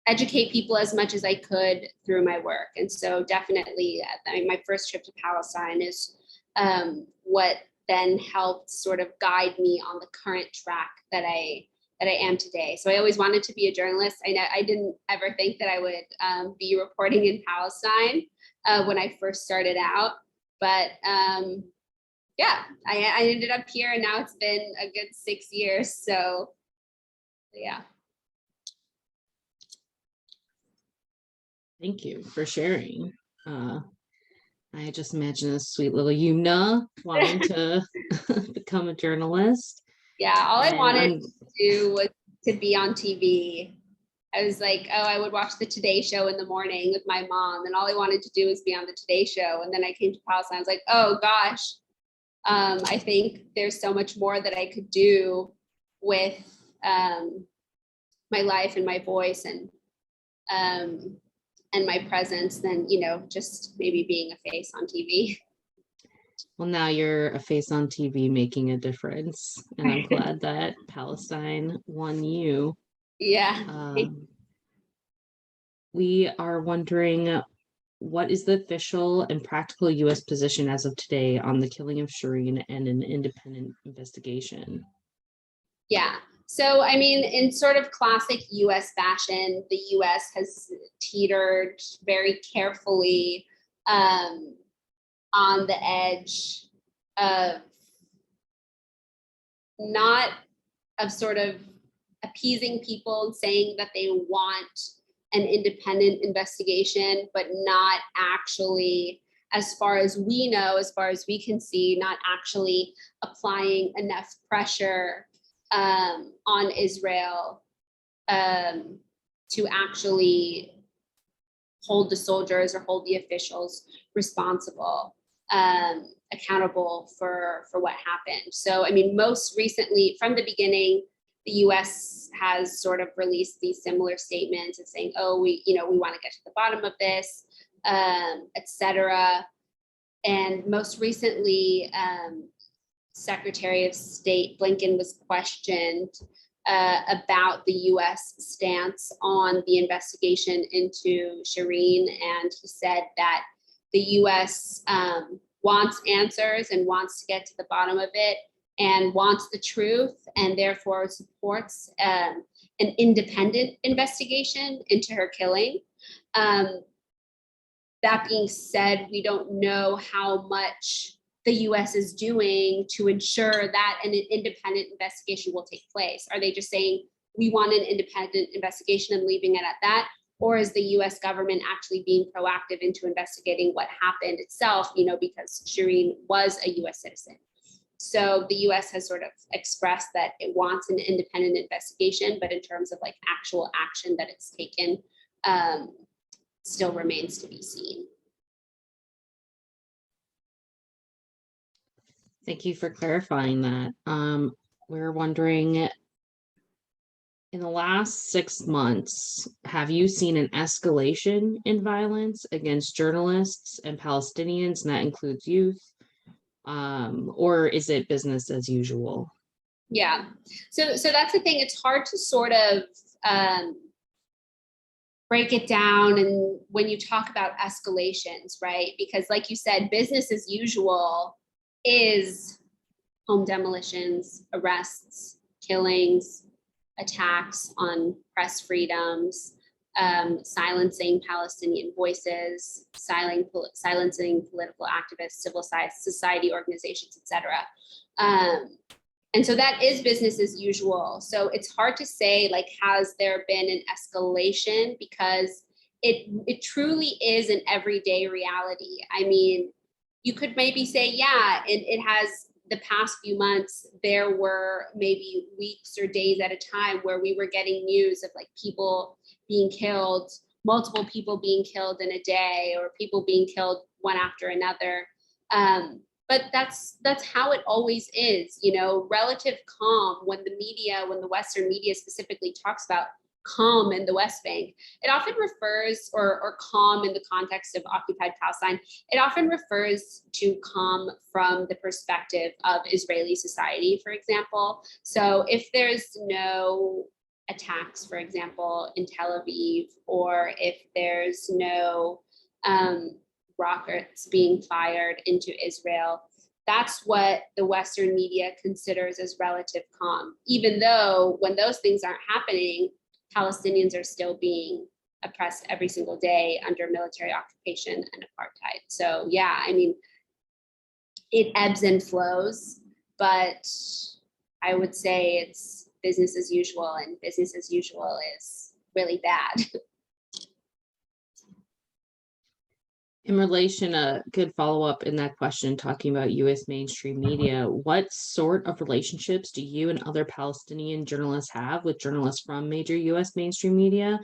educate people as much as I could through my work. And so definitely my first trip to Palestine is what then helped sort of guide me on the current track that I am today. So I always wanted to be a journalist. I didn't ever think that I would be reporting in Palestine when I first started out, but yeah, I ended up here, and now it's been a good 6 years. So yeah. Thank you for sharing. I just imagine a sweet little Yumna wanting to become a journalist. Yeah, all I And wanted to do was to be on TV. I was like, oh, I would watch the Today Show in the morning with my mom, and all I wanted to do was be on the Today Show. And then I came to Palestine. I was like, oh gosh, I think there's so much more that I could do with my life and my voice and my presence than, just maybe being a face on TV. well, now you're a face on TV making a difference. And I'm glad that Palestine won you. Yeah. We are wondering, what is the official and practical U.S. position as of today on the killing of Shireen and an independent investigation? Yeah. So, I mean, in sort of classic US fashion, the US has teetered very carefully on the edge of not of sort of appeasing people and saying that they want an independent investigation, but not actually, as far as we know, as far as we can see, not actually applying enough pressure on Israel to actually hold the soldiers or hold the officials responsible, accountable for what happened. So, I mean, most recently, from the beginning, the U.S. has sort of released these similar statements of saying, oh, we want to get to the bottom of this, et cetera. And most recently, Secretary of State Blinken was questioned about the U.S. stance on the investigation into Shireen, and he said that the U.S. Wants answers and wants to get to the bottom of it and wants the truth, and therefore supports an independent investigation into her killing. That being said, we don't know how much the US is doing to ensure that an independent investigation will take place. Are they just saying, we want an independent investigation and leaving it at that? Or is the US government actually being proactive into investigating what happened itself, because Shireen was a US citizen? So the US has sort of expressed that it wants an independent investigation, but in terms of like actual action that it's taken, still remains to be seen. Thank you for clarifying that. We're wondering, in the last 6 months, have you seen an escalation in violence against journalists and Palestinians, and that includes youth? Or is it business as usual? Yeah, so that's the thing. It's hard to sort of break it down, and when you talk about escalations, right? Because like you said, business as usual is home demolitions, arrests, killings, attacks on press freedoms, silencing Palestinian voices, silencing political activists, civil society organizations, etc. And so that is business as usual. So it's hard to say, like, has there been an escalation, because it truly is an everyday reality. I mean, you could maybe say, yeah, it has. The past few months, there were maybe weeks or days at a time where we were getting news of like people being killed, multiple people being killed in a day, or people being killed one after another. But that's how it always is, relative calm. When the Western media specifically talks about calm in the West Bank, it often refers, or calm in the context of occupied Palestine, it often refers to calm from the perspective of Israeli society, for example. So if there's no attacks, for example, in Tel Aviv, or if there's no rockets being fired into Israel. That's what the Western media considers as relative calm, even though when those things aren't happening, Palestinians are still being oppressed every single day under military occupation and apartheid. So yeah, I mean, it ebbs and flows, but I would say it's business as usual, and business as usual is really bad. In relation, a good follow-up in that question, talking about US mainstream media, what sort of relationships do you and other Palestinian journalists have with journalists from major US mainstream media?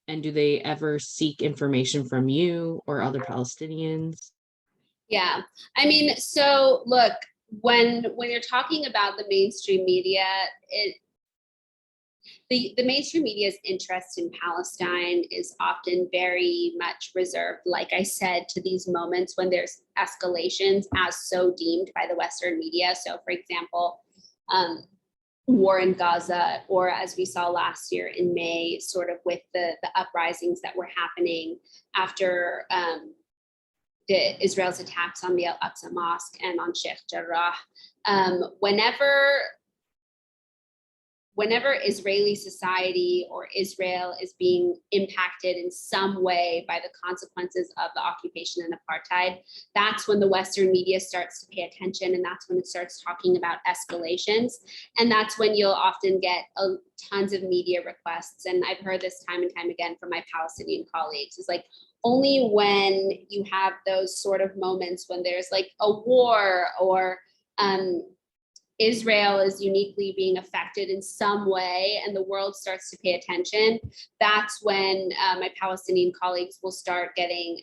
And do they ever seek information from you or other Palestinians? Yeah, I mean, so look, when you're talking about the mainstream media, the mainstream media's interest in Palestine is often very much reserved, like I said, to these moments when there's escalations as so deemed by the Western media. So for example, war in Gaza, or as we saw last year in May, sort of with the uprisings that were happening after Israel's attacks on the Al-Aqsa Mosque and on Sheikh Jarrah. Whenever Israeli society or Israel is being impacted in some way by the consequences of the occupation and apartheid, that's when the Western media starts to pay attention, and that's when it starts talking about escalations. And that's when you'll often get tons of media requests. And I've heard this time and time again from my Palestinian colleagues. It's like, only when you have those sort of moments when there's like a war, or Israel is uniquely being affected in some way and the world starts to pay attention, that's when my Palestinian colleagues will start getting,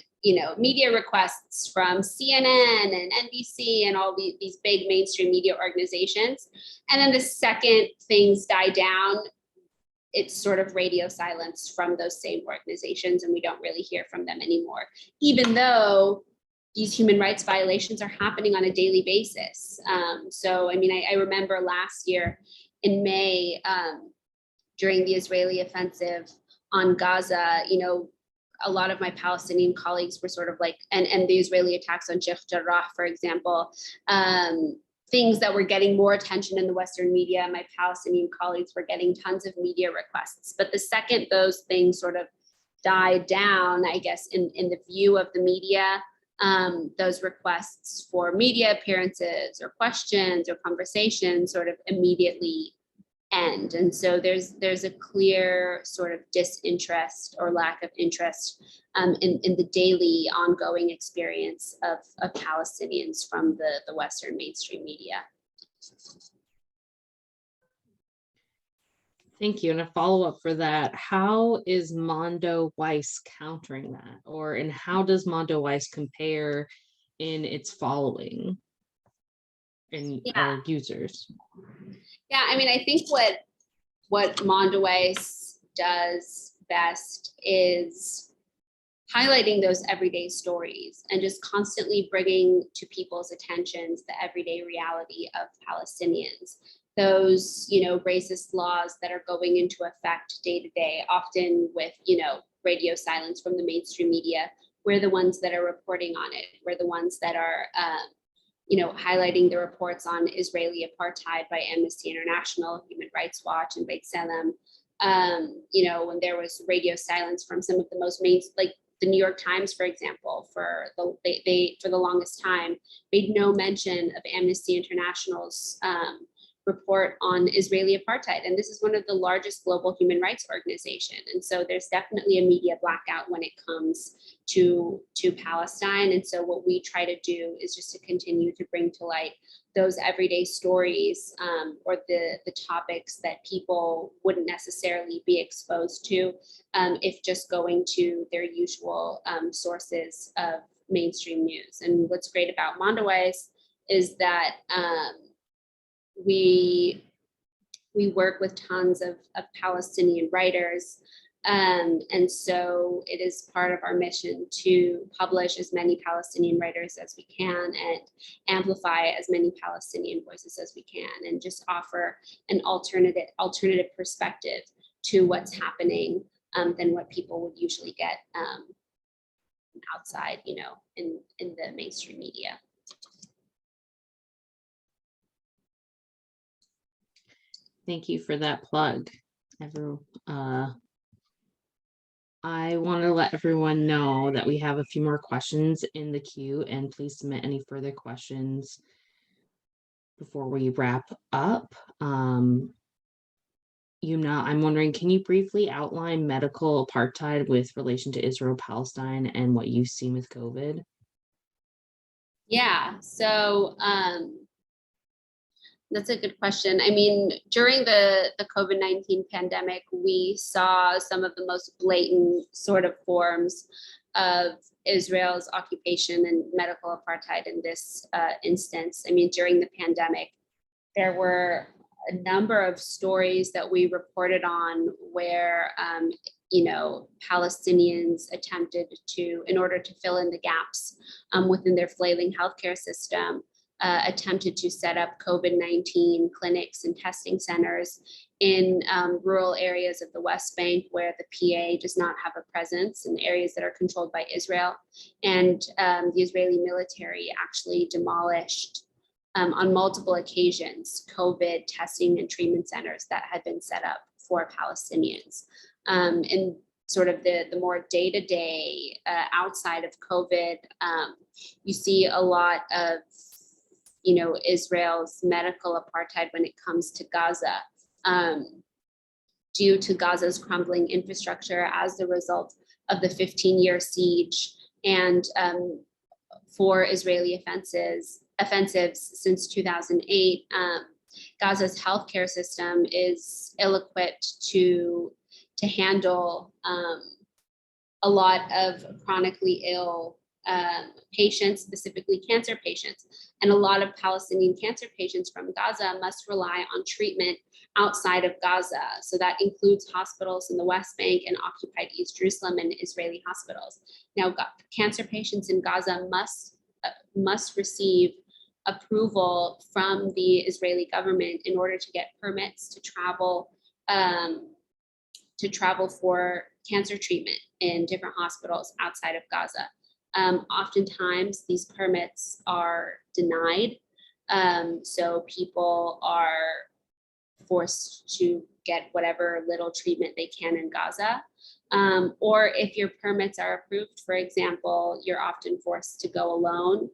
media requests from CNN and NBC and all these big mainstream media organizations. And then the second things die down, it's sort of radio silence from those same organizations, and we don't really hear from them anymore, even though these human rights violations are happening on a daily basis. So, I mean, I remember last year in May, during the Israeli offensive on Gaza, a lot of my Palestinian colleagues were sort of like, and the Israeli attacks on Sheikh Jarrah, for example, things that were getting more attention in the Western media, my Palestinian colleagues were getting tons of media requests. But the second those things sort of died down, I guess, in the view of the media, those requests for media appearances or questions or conversations sort of immediately end. And so there's a clear sort of disinterest or lack of interest in the daily ongoing experience of Palestinians from the Western mainstream media. Thank you. And a follow-up for that, how is Mondoweiss countering that? And how does Mondoweiss compare in its following and our users? Yeah, I mean, I think what Mondoweiss does best is highlighting those everyday stories and just constantly bringing to people's attentions the everyday reality of Palestinians. Those, racist laws that are going into effect day to day, often with, radio silence from the mainstream media. We're the ones that are reporting on it. We're the ones that are, highlighting the reports on Israeli apartheid by Amnesty International, Human Rights Watch, and Bethlehem. When there was radio silence from some of the most like the New York Times, for example, for the longest time made no mention of Amnesty International's report on Israeli apartheid. And this is one of the largest global human rights organizations. And so there's definitely a media blackout when it comes to Palestine. And so what we try to do is just to continue to bring to light those everyday stories or the topics that people wouldn't necessarily be exposed to if just going to their usual sources of mainstream news. And what's great about Mondoweiss is that we work with tons of Palestinian writers. And so it is part of our mission to publish as many Palestinian writers as we can and amplify as many Palestinian voices as we can, and just offer an alternative perspective to what's happening than what people would usually get outside, you know, in the mainstream media. Thank you for that plug. I want to let everyone know that we have a few more questions in the queue, and please submit any further questions before we wrap up. Yumna, I'm wondering, can you briefly outline medical apartheid with relation to Israel, Palestine, and what you've seen with COVID? Yeah, so that's a good question. I mean, during the COVID-19 pandemic, we saw some of the most blatant sort of forms of Israel's occupation and medical apartheid in this instance. I mean, during the pandemic, there were a number of stories that we reported on where, you know, Palestinians attempted to, in order to fill in the gaps within their flailing healthcare system, attempted to set up COVID-19 clinics and testing centers in rural areas of the West Bank where the PA does not have a presence, in areas that are controlled by Israel. And the Israeli military actually demolished on multiple occasions COVID testing and treatment centers that had been set up for Palestinians. And sort of the more day-to-day outside of COVID, you see a lot of, you know, Israel's medical apartheid when it comes to Gaza, due to Gaza's crumbling infrastructure as the result of the 15-year siege and for Israeli offensives since 2008. Gaza's healthcare system is ill-equipped to handle a lot of chronically ill patients, specifically cancer patients. And a lot of Palestinian cancer patients from Gaza must rely on treatment outside of Gaza. So that includes hospitals in the West Bank and occupied East Jerusalem and Israeli hospitals. Now, cancer patients in Gaza must receive approval from the Israeli government in order to get permits to travel for cancer treatment in different hospitals outside of Gaza. Oftentimes these permits are denied. So people are forced to get whatever little treatment they can in Gaza. Or if your permits are approved, for example, you're often forced to go alone,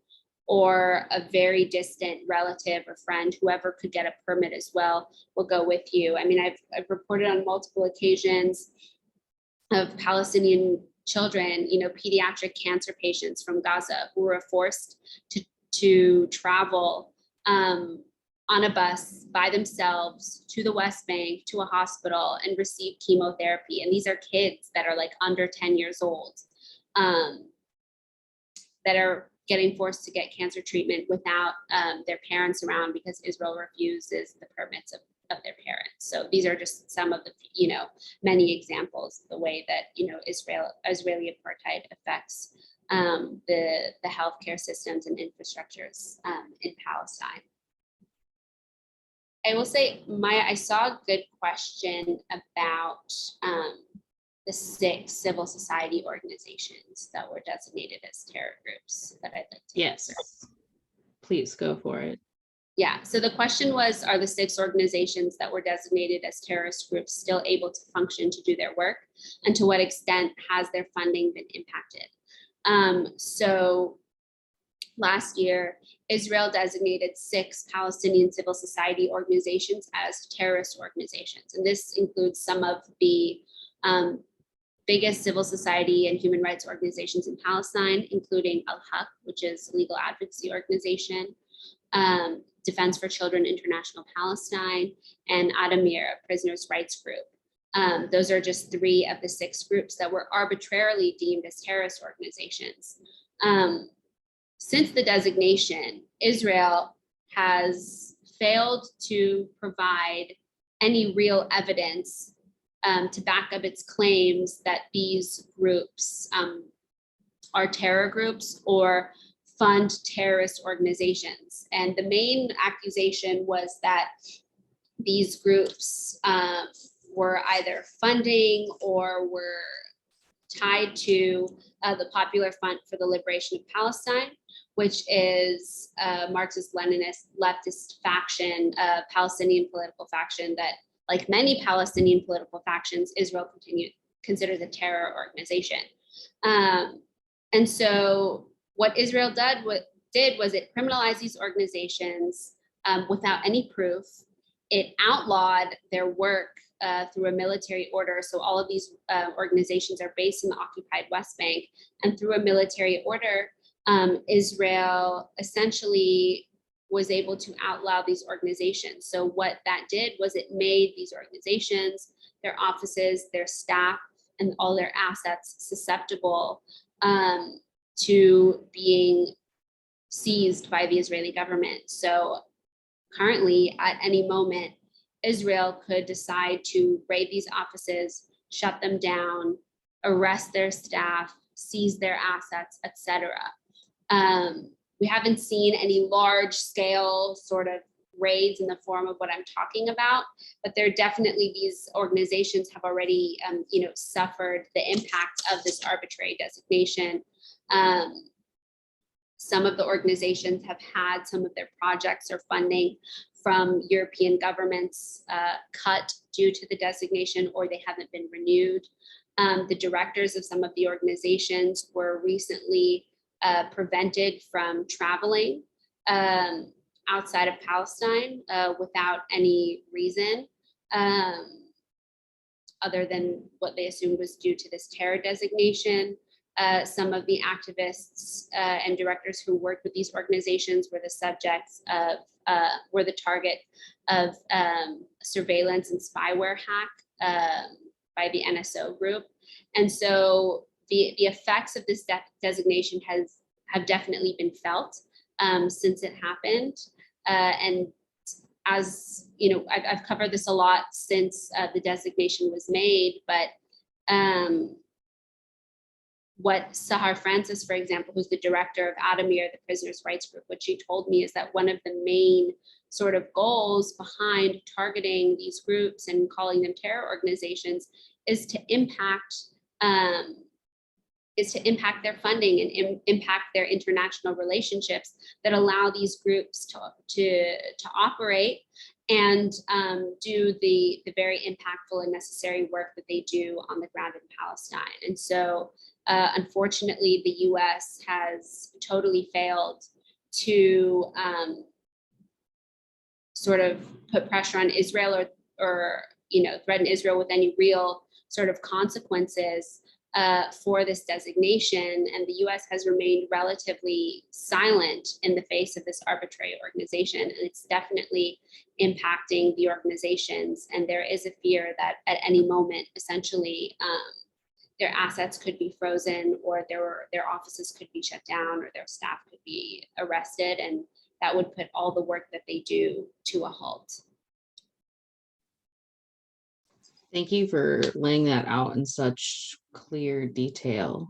or a very distant relative or friend, whoever could get a permit as well, will go with you. I mean, I've reported on multiple occasions of Palestinian children, you know, pediatric cancer patients from Gaza who were forced to travel on a bus by themselves to the West Bank, to a hospital, and receive chemotherapy. And these are kids that are like under 10 years old, that are getting forced to get cancer treatment without their parents around because Israel refuses the permits of their parents. So these are just some of the, you know, many examples of the way that, you know, Israeli apartheid affects the healthcare systems and infrastructures in Palestine. I will say, Maya, I saw a good question about the 6 civil society organizations that were designated as terror groups that I'd like to answer. Please go for it. Yeah, so the question was, are the 6 organizations that were designated as terrorist groups still able to function to do their work? And to what extent has their funding been impacted? So last year, Israel designated 6 Palestinian civil society organizations as terrorist organizations. And this includes some of the biggest civil society and human rights organizations in Palestine, including Al-Haq, which is a legal advocacy organization, Defense for Children International Palestine, and Adamir, a prisoners' rights group. Those are just 3 of the 6 groups that were arbitrarily deemed as terrorist organizations. Since the designation, Israel has failed to provide any real evidence to back up its claims that these groups are terror groups or fund terrorist organizations. And the main accusation was that these groups were either funding or were tied to the Popular Front for the Liberation of Palestine, which is a Marxist-Leninist leftist faction, a Palestinian political faction that, like many Palestinian political factions, Israel considers a terror organization. And so what Israel did was it criminalized these organizations without any proof. It outlawed their work through a military order. So all of these organizations are based in the occupied West Bank, and through a military order, Israel essentially was able to outlaw these organizations. So what that did was it made these organizations, their offices, their staff, and all their assets susceptible to being seized by the Israeli government. So currently, at any moment, Israel could decide to raid these offices, shut them down, arrest their staff, seize their assets, etc. We haven't seen any large scale sort of raids in the form of what I'm talking about, but there definitely, these organizations have already suffered the impact of this arbitrary designation. Some of the organizations have had some of their projects or funding from European governments cut due to the designation, or they haven't been renewed. The directors of some of the organizations were recently prevented from traveling outside of Palestine without any reason other than what they assumed was due to this terror designation. Some of the activists and directors who worked with these organizations were the subjects of, were the target of surveillance and spyware hack by the NSO group. And so the effects of this designation have definitely been felt since it happened. And as you know, I've covered this a lot since the designation was made, but what Sahar Francis, for example, who's the director of Adamir, the prisoners' rights group, what she told me is that one of the main sort of goals behind targeting these groups and calling them terror organizations is to impact their funding and impact their international relationships that allow these groups to operate and do the very impactful and necessary work that they do on the ground in Palestine. And so unfortunately, the US has totally failed to sort of put pressure on Israel or threaten Israel with any real sort of consequences for this designation. And the US has remained relatively silent in the face of this arbitrary organization. And it's definitely impacting the organizations. And there is a fear that at any moment, essentially, their assets could be frozen, or their offices could be shut down, or their staff could be arrested. And that would put all the work that they do to a halt. Thank you for laying that out in such clear detail.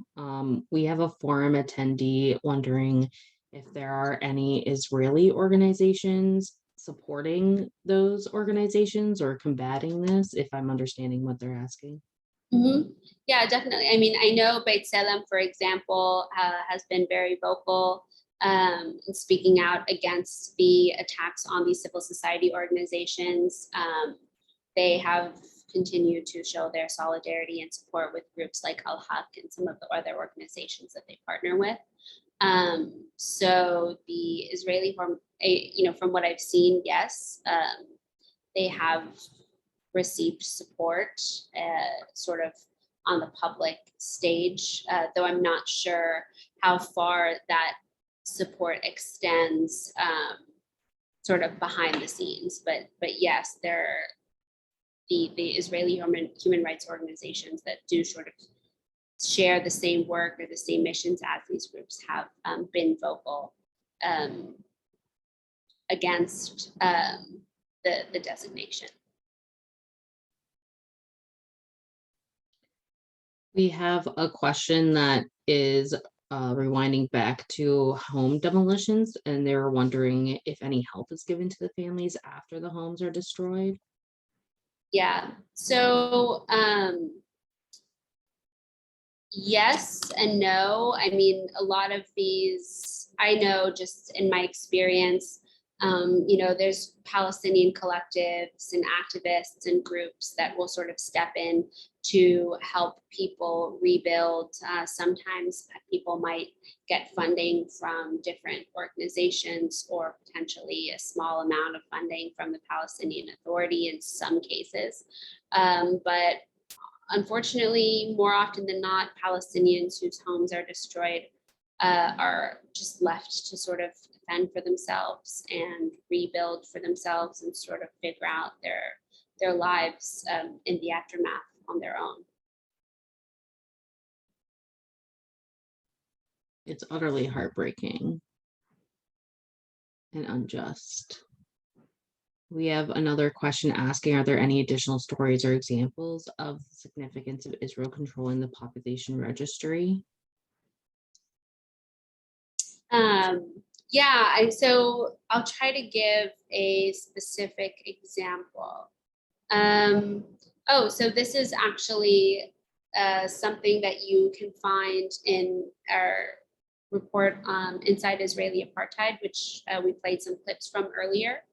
We have a forum attendee wondering if there are any Israeli organizations supporting those organizations or combating this, if I'm understanding what they're asking. Mm-hmm. Yeah, definitely. I mean, I know Beit Salem, for example, has been very vocal in speaking out against the attacks on these civil society organizations. They have continued to show their solidarity and support with groups like Al-Haq and some of the other organizations that they partner with. So the Israeli, from what I've seen, yes, they have received support sort of on the public stage, though I'm not sure how far that support extends sort of behind the scenes. But yes, the Israeli human rights organizations that do sort of share the same work or the same missions as these groups have been vocal against the designation. We have a question that is rewinding back to home demolitions, and they were wondering if any help is given to the families after the homes are destroyed. Yeah. So yes and no. I mean, a lot of these, I know just in my experience, there's Palestinian collectives and activists and groups that will sort of step in to help people rebuild. Sometimes people might get funding from different organizations or potentially a small amount of funding from the Palestinian Authority in some cases. But unfortunately, more often than not, Palestinians whose homes are destroyed are just left to sort of fend for themselves and rebuild for themselves and sort of figure out their lives in the aftermath on their own. It's utterly heartbreaking and unjust. We have another question asking, are there any additional stories or examples of the significance of Israel controlling the population registry? Yeah, so I'll try to give a specific example. So this is actually something that you can find in our report Inside Israeli Apartheid, which we played some clips from earlier.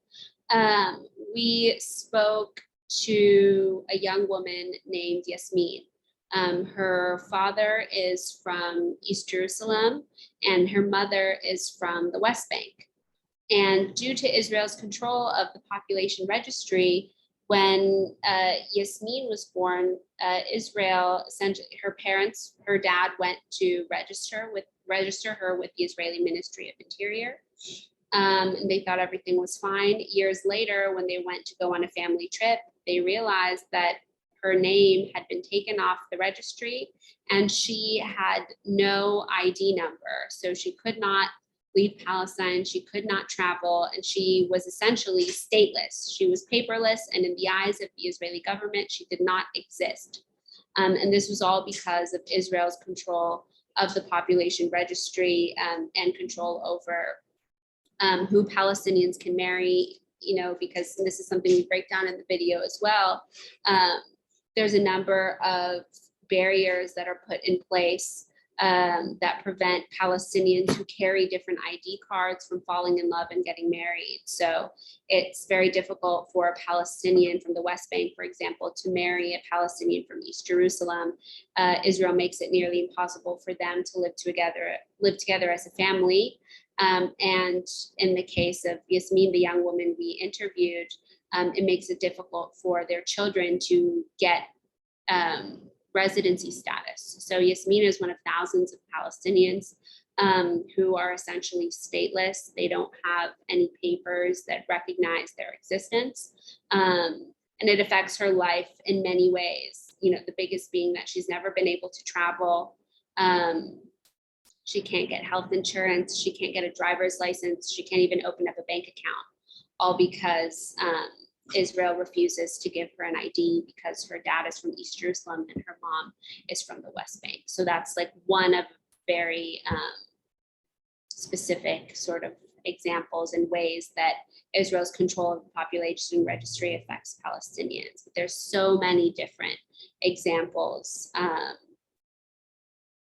We spoke to a young woman named Yasmin. Her father is from East Jerusalem and her mother is from the West Bank. And due to Israel's control of the population registry, when Yasmin was born, Israel, essentially her dad went to register her with the Israeli Ministry of Interior. And they thought everything was fine. Years later, when they went to go on a family trip, they realized that her name had been taken off the registry and she had no ID number. So she could not leave Palestine, she could not travel, and she was essentially stateless. She was paperless, and in the eyes of the Israeli government, she did not exist. And this was all because of Israel's control of the population registry and control over who Palestinians can marry, because this is something we break down in the video as well. There's a number of barriers that are put in place that prevent Palestinians who carry different ID cards from falling in love and getting married. So it's very difficult for a Palestinian from the West Bank, for example, to marry a Palestinian from East Jerusalem. Israel makes it nearly impossible for them to live together as a family. And in the case of Yasmin, the young woman we interviewed, it makes it difficult for their children to get residency status. So Yasmin is one of thousands of Palestinians who are essentially stateless. They don't have any papers that recognize their existence. And it affects her life in many ways. The biggest being that she's never been able to travel. She can't get health insurance. She can't get a driver's license. She can't even open up a bank account, all because Israel refuses to give her an ID because her dad is from East Jerusalem and her mom is from the West Bank. So that's like one of very specific sort of examples and ways that Israel's control of the population registry affects Palestinians. But there's so many different examples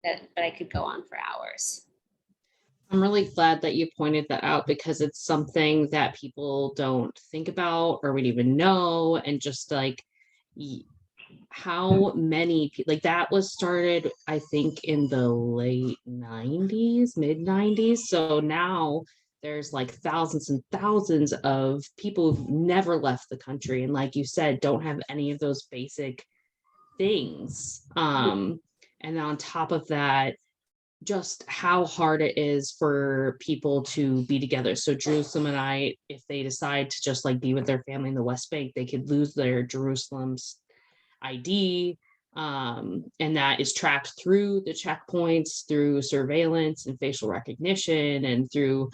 that I could go on for hours. I'm really glad that you pointed that out because it's something that people don't think about or would even know. And just like how many people, like that was started, I think in the late 90s, mid 90s. So now there's like thousands and thousands of people who've never left the country. And like you said, don't have any of those basic things. And on top of that, just how hard it is for people to be together. So Jerusalem and I, if they decide to just like be with their family in the West Bank, they could lose their Jerusalem's ID. And that is tracked through the checkpoints, through surveillance and facial recognition, and through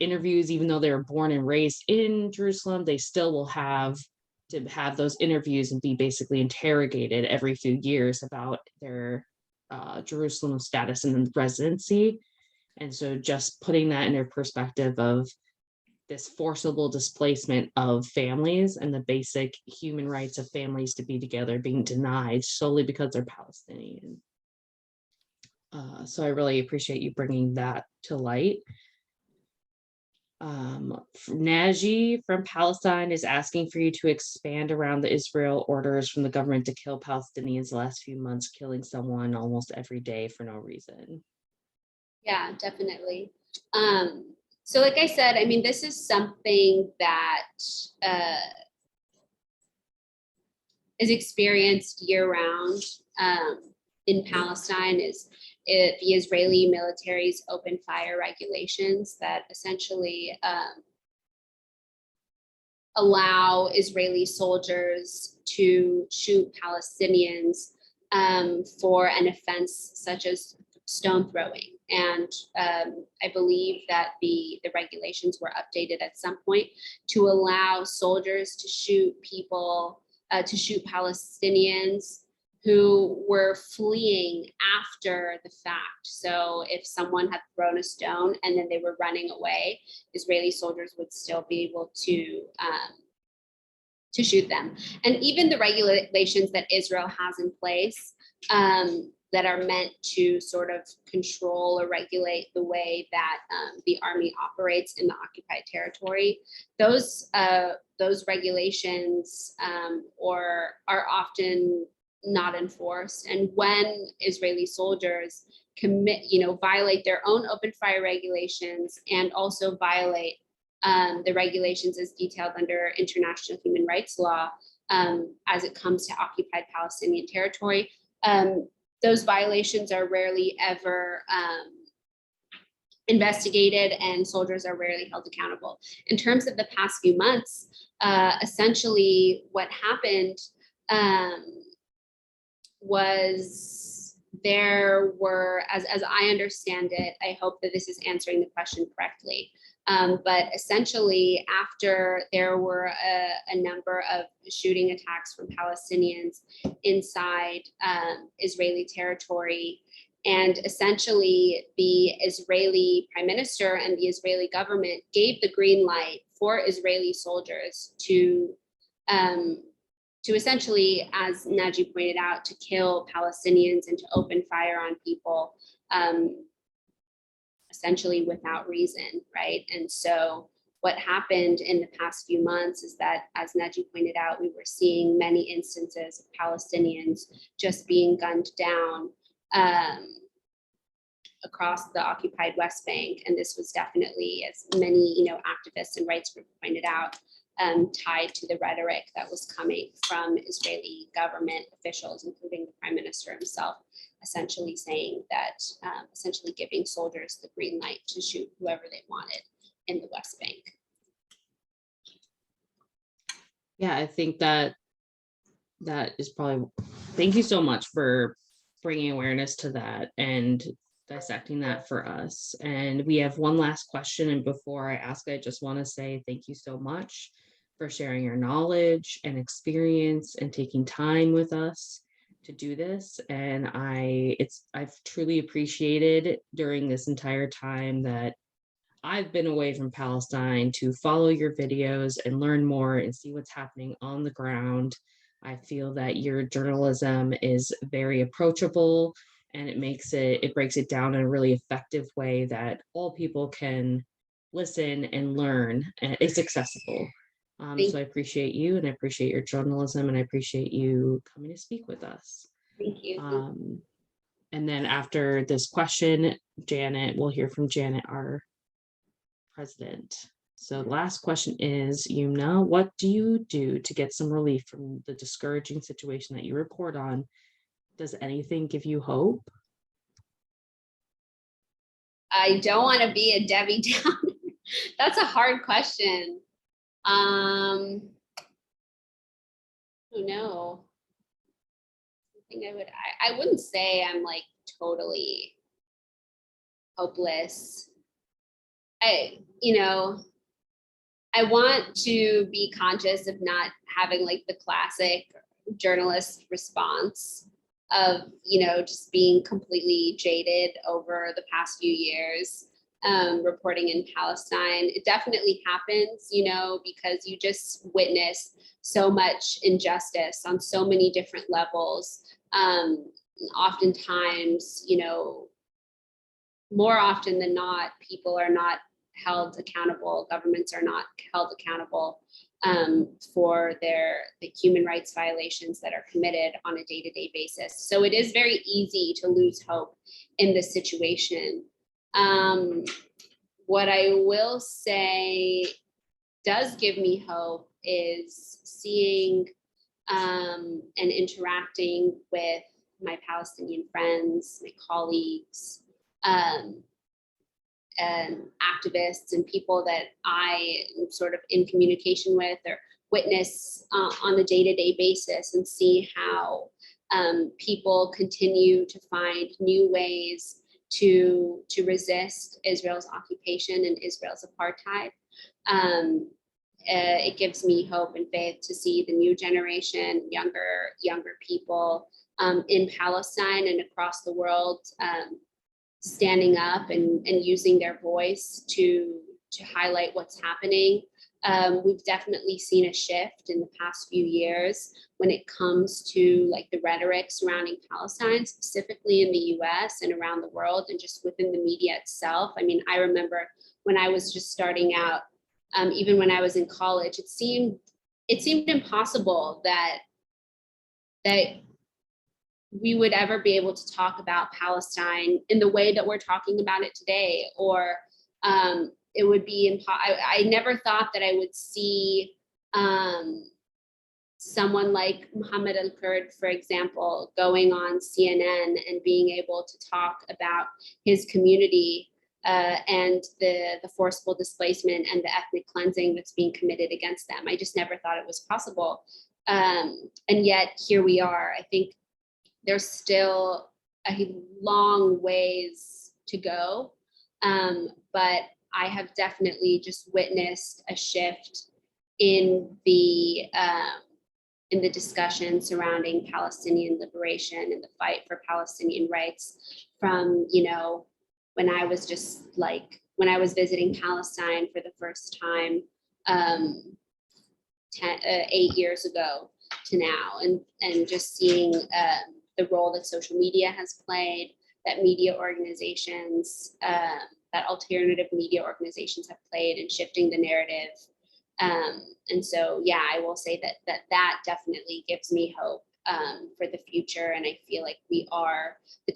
interviews. Even though they were born and raised in Jerusalem, they still will have to have those interviews and be basically interrogated every few years about their Jerusalem status and residency. And so just putting that in their perspective of this forcible displacement of families and the basic human rights of families to be together being denied solely because they're Palestinian. So I really appreciate you bringing that to light. Naji from Palestine is asking for you to expand around the Israel orders from the government to kill Palestinians the last few months, killing someone almost every day for no reason. Yeah, definitely. So like I said, I mean, this is something that is experienced year round in Palestine. The Israeli military's open fire regulations that essentially allow Israeli soldiers to shoot Palestinians for an offense such as stone throwing. And I believe that the regulations were updated at some point to allow soldiers to shoot people, to shoot Palestinians who were fleeing after the fact. So if someone had thrown a stone and then they were running away, Israeli soldiers would still be able to shoot them. And even the regulations that Israel has in place that are meant to sort of control or regulate the way that the army operates in the occupied territory, those regulations are often not enforced. And when Israeli soldiers violate their own open fire regulations and also violate the regulations as detailed under international human rights law as it comes to occupied Palestinian territory, those violations are rarely ever investigated and soldiers are rarely held accountable. In terms of the past few months, essentially what happened was there were, as I understand it, I hope that this is answering the question correctly, but essentially after there were a number of shooting attacks from Palestinians inside Israeli territory, and essentially the Israeli prime minister and the Israeli government gave the green light for Israeli soldiers to essentially, as Naji pointed out, to kill Palestinians and to open fire on people, essentially without reason, right? And so what happened in the past few months is that, as Naji pointed out, we were seeing many instances of Palestinians just being gunned down across the occupied West Bank. And this was definitely, as many activists and rights groups pointed out, tied to the rhetoric that was coming from Israeli government officials, including the prime minister himself, essentially saying that, essentially giving soldiers the green light to shoot whoever they wanted in the West Bank. Yeah, I think that is probably, thank you so much for bringing awareness to that and dissecting that for us. And we have one last question. And before I ask, I just want to say thank you so much for sharing your knowledge and experience and taking time with us to do this. And I've truly appreciated during this entire time that I've been away from Palestine to follow your videos and learn more and see what's happening on the ground. I feel that your journalism is very approachable and it breaks it down in a really effective way that all people can listen and learn, and it's accessible. So I appreciate you, and I appreciate your journalism, and I appreciate you coming to speak with us. Thank you. And then after this question, we'll hear from Janet, our president. So the last question is, Yumna, what do you do to get some relief from the discouraging situation that you report on? Does anything give you hope? I don't want to be a Debbie Downer. That's a hard question. Oh no. I wouldn't say I'm like totally hopeless. I want to be conscious of not having like the classic journalist response of, just being completely jaded over the past few years reporting in Palestine. It definitely happens, you know, because you just witness so much injustice on so many different levels. Oftentimes, you know, more often than not, people are not held accountable, governments are not held accountable for the human rights violations that are committed on a day-to-day basis. So it is very easy to lose hope in this situation. What I will say does give me hope is seeing and interacting with my Palestinian friends, my colleagues, and activists and people that I am sort of in communication with or witness on a day-to-day basis, and see how people continue to find new ways to resist Israel's occupation and Israel's apartheid. It gives me hope and faith to see the new generation, younger people in Palestine and across the world standing up and using their voice to highlight what's happening. We've definitely seen a shift in the past few years when it comes to like the rhetoric surrounding Palestine, specifically in the US and around the world, and just within the media itself. I mean, I remember when I was just starting out, even when I was in college, it seemed impossible that we would ever be able to talk about Palestine in the way that we're talking about it today, or it would be I never thought that I would see someone like Mohammed al-Kurd, for example, going on CNN and being able to talk about his community and the forceful displacement and the ethnic cleansing that's being committed against them. I just never thought it was possible. And yet here we are. I think there's still a long ways to go, but I have definitely just witnessed a shift in the discussion surrounding Palestinian liberation and the fight for Palestinian rights from, you know, when I was visiting Palestine for the first time 8 years ago to now, and just seeing the role that social media has played, that media organizations, that alternative media organizations have played in shifting the narrative. And so, yeah, I will say that definitely gives me hope for the future. And I feel like the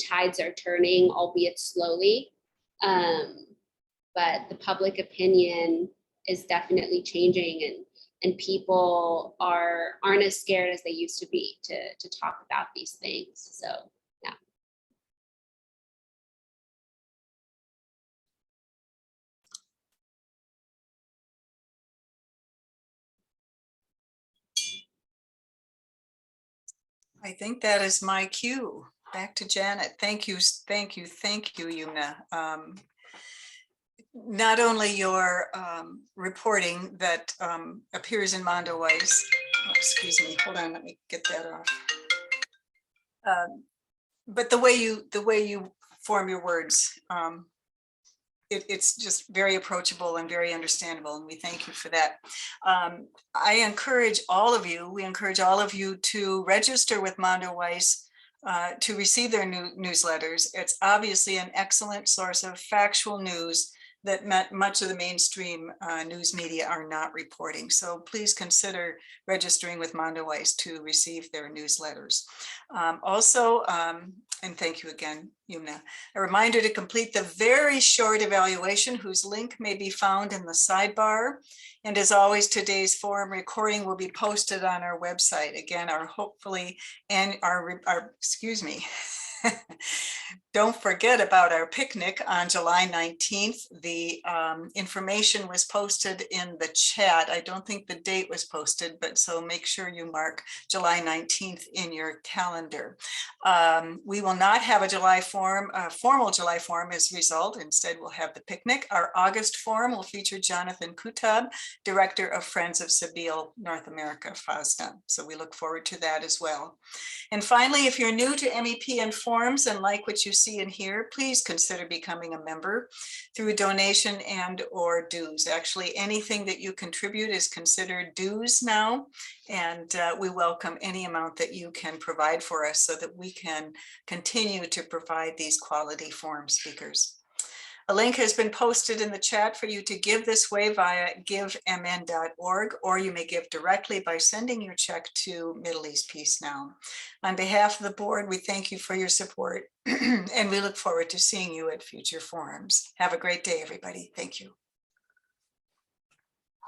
tides are turning, albeit slowly. But the public opinion is definitely changing, and people aren't as scared as they used to be to talk about these things. So, yeah. I think that is my cue. Back to Janet. Thank you, Yumna. Not only your reporting that appears in Mondoweiss, excuse me, hold on, let me get that off. But the way you form your words, it's just very approachable and very understandable, and we thank you for that. We encourage all of you to register with Mondoweiss to receive their newsletters. It's obviously an excellent source of factual news that much of the mainstream news media are not reporting. So please consider registering with Mondoweiss to receive their newsletters. Also, and thank you again, Yumna, a reminder to complete the very short evaluation whose link may be found in the sidebar. And as always, today's forum recording will be posted on our website. Again, excuse me. Don't forget about our picnic on July 19th. The information was posted in the chat. I don't think the date was posted, but so make sure you mark July 19th in your calendar. We will not have a formal July forum as a result. Instead, we'll have the picnic. Our August forum will feature Jonathan Kutab, Director of Friends of Sabeel North America, FASNA. So we look forward to that as well. And finally, if you're new to MEPN forums and like what you see and hear, please consider becoming a member through a donation and or dues. Actually, anything that you contribute is considered dues now. And we welcome any amount that you can provide for us so that we can continue to provide these quality forum speakers. A link has been posted in the chat for you to give this way via givemn.org, or you may give directly by sending your check to Middle East Peace Now. On behalf of the board, we thank you for your support and we look forward to seeing you at future forums. Have a great day, everybody. Thank you.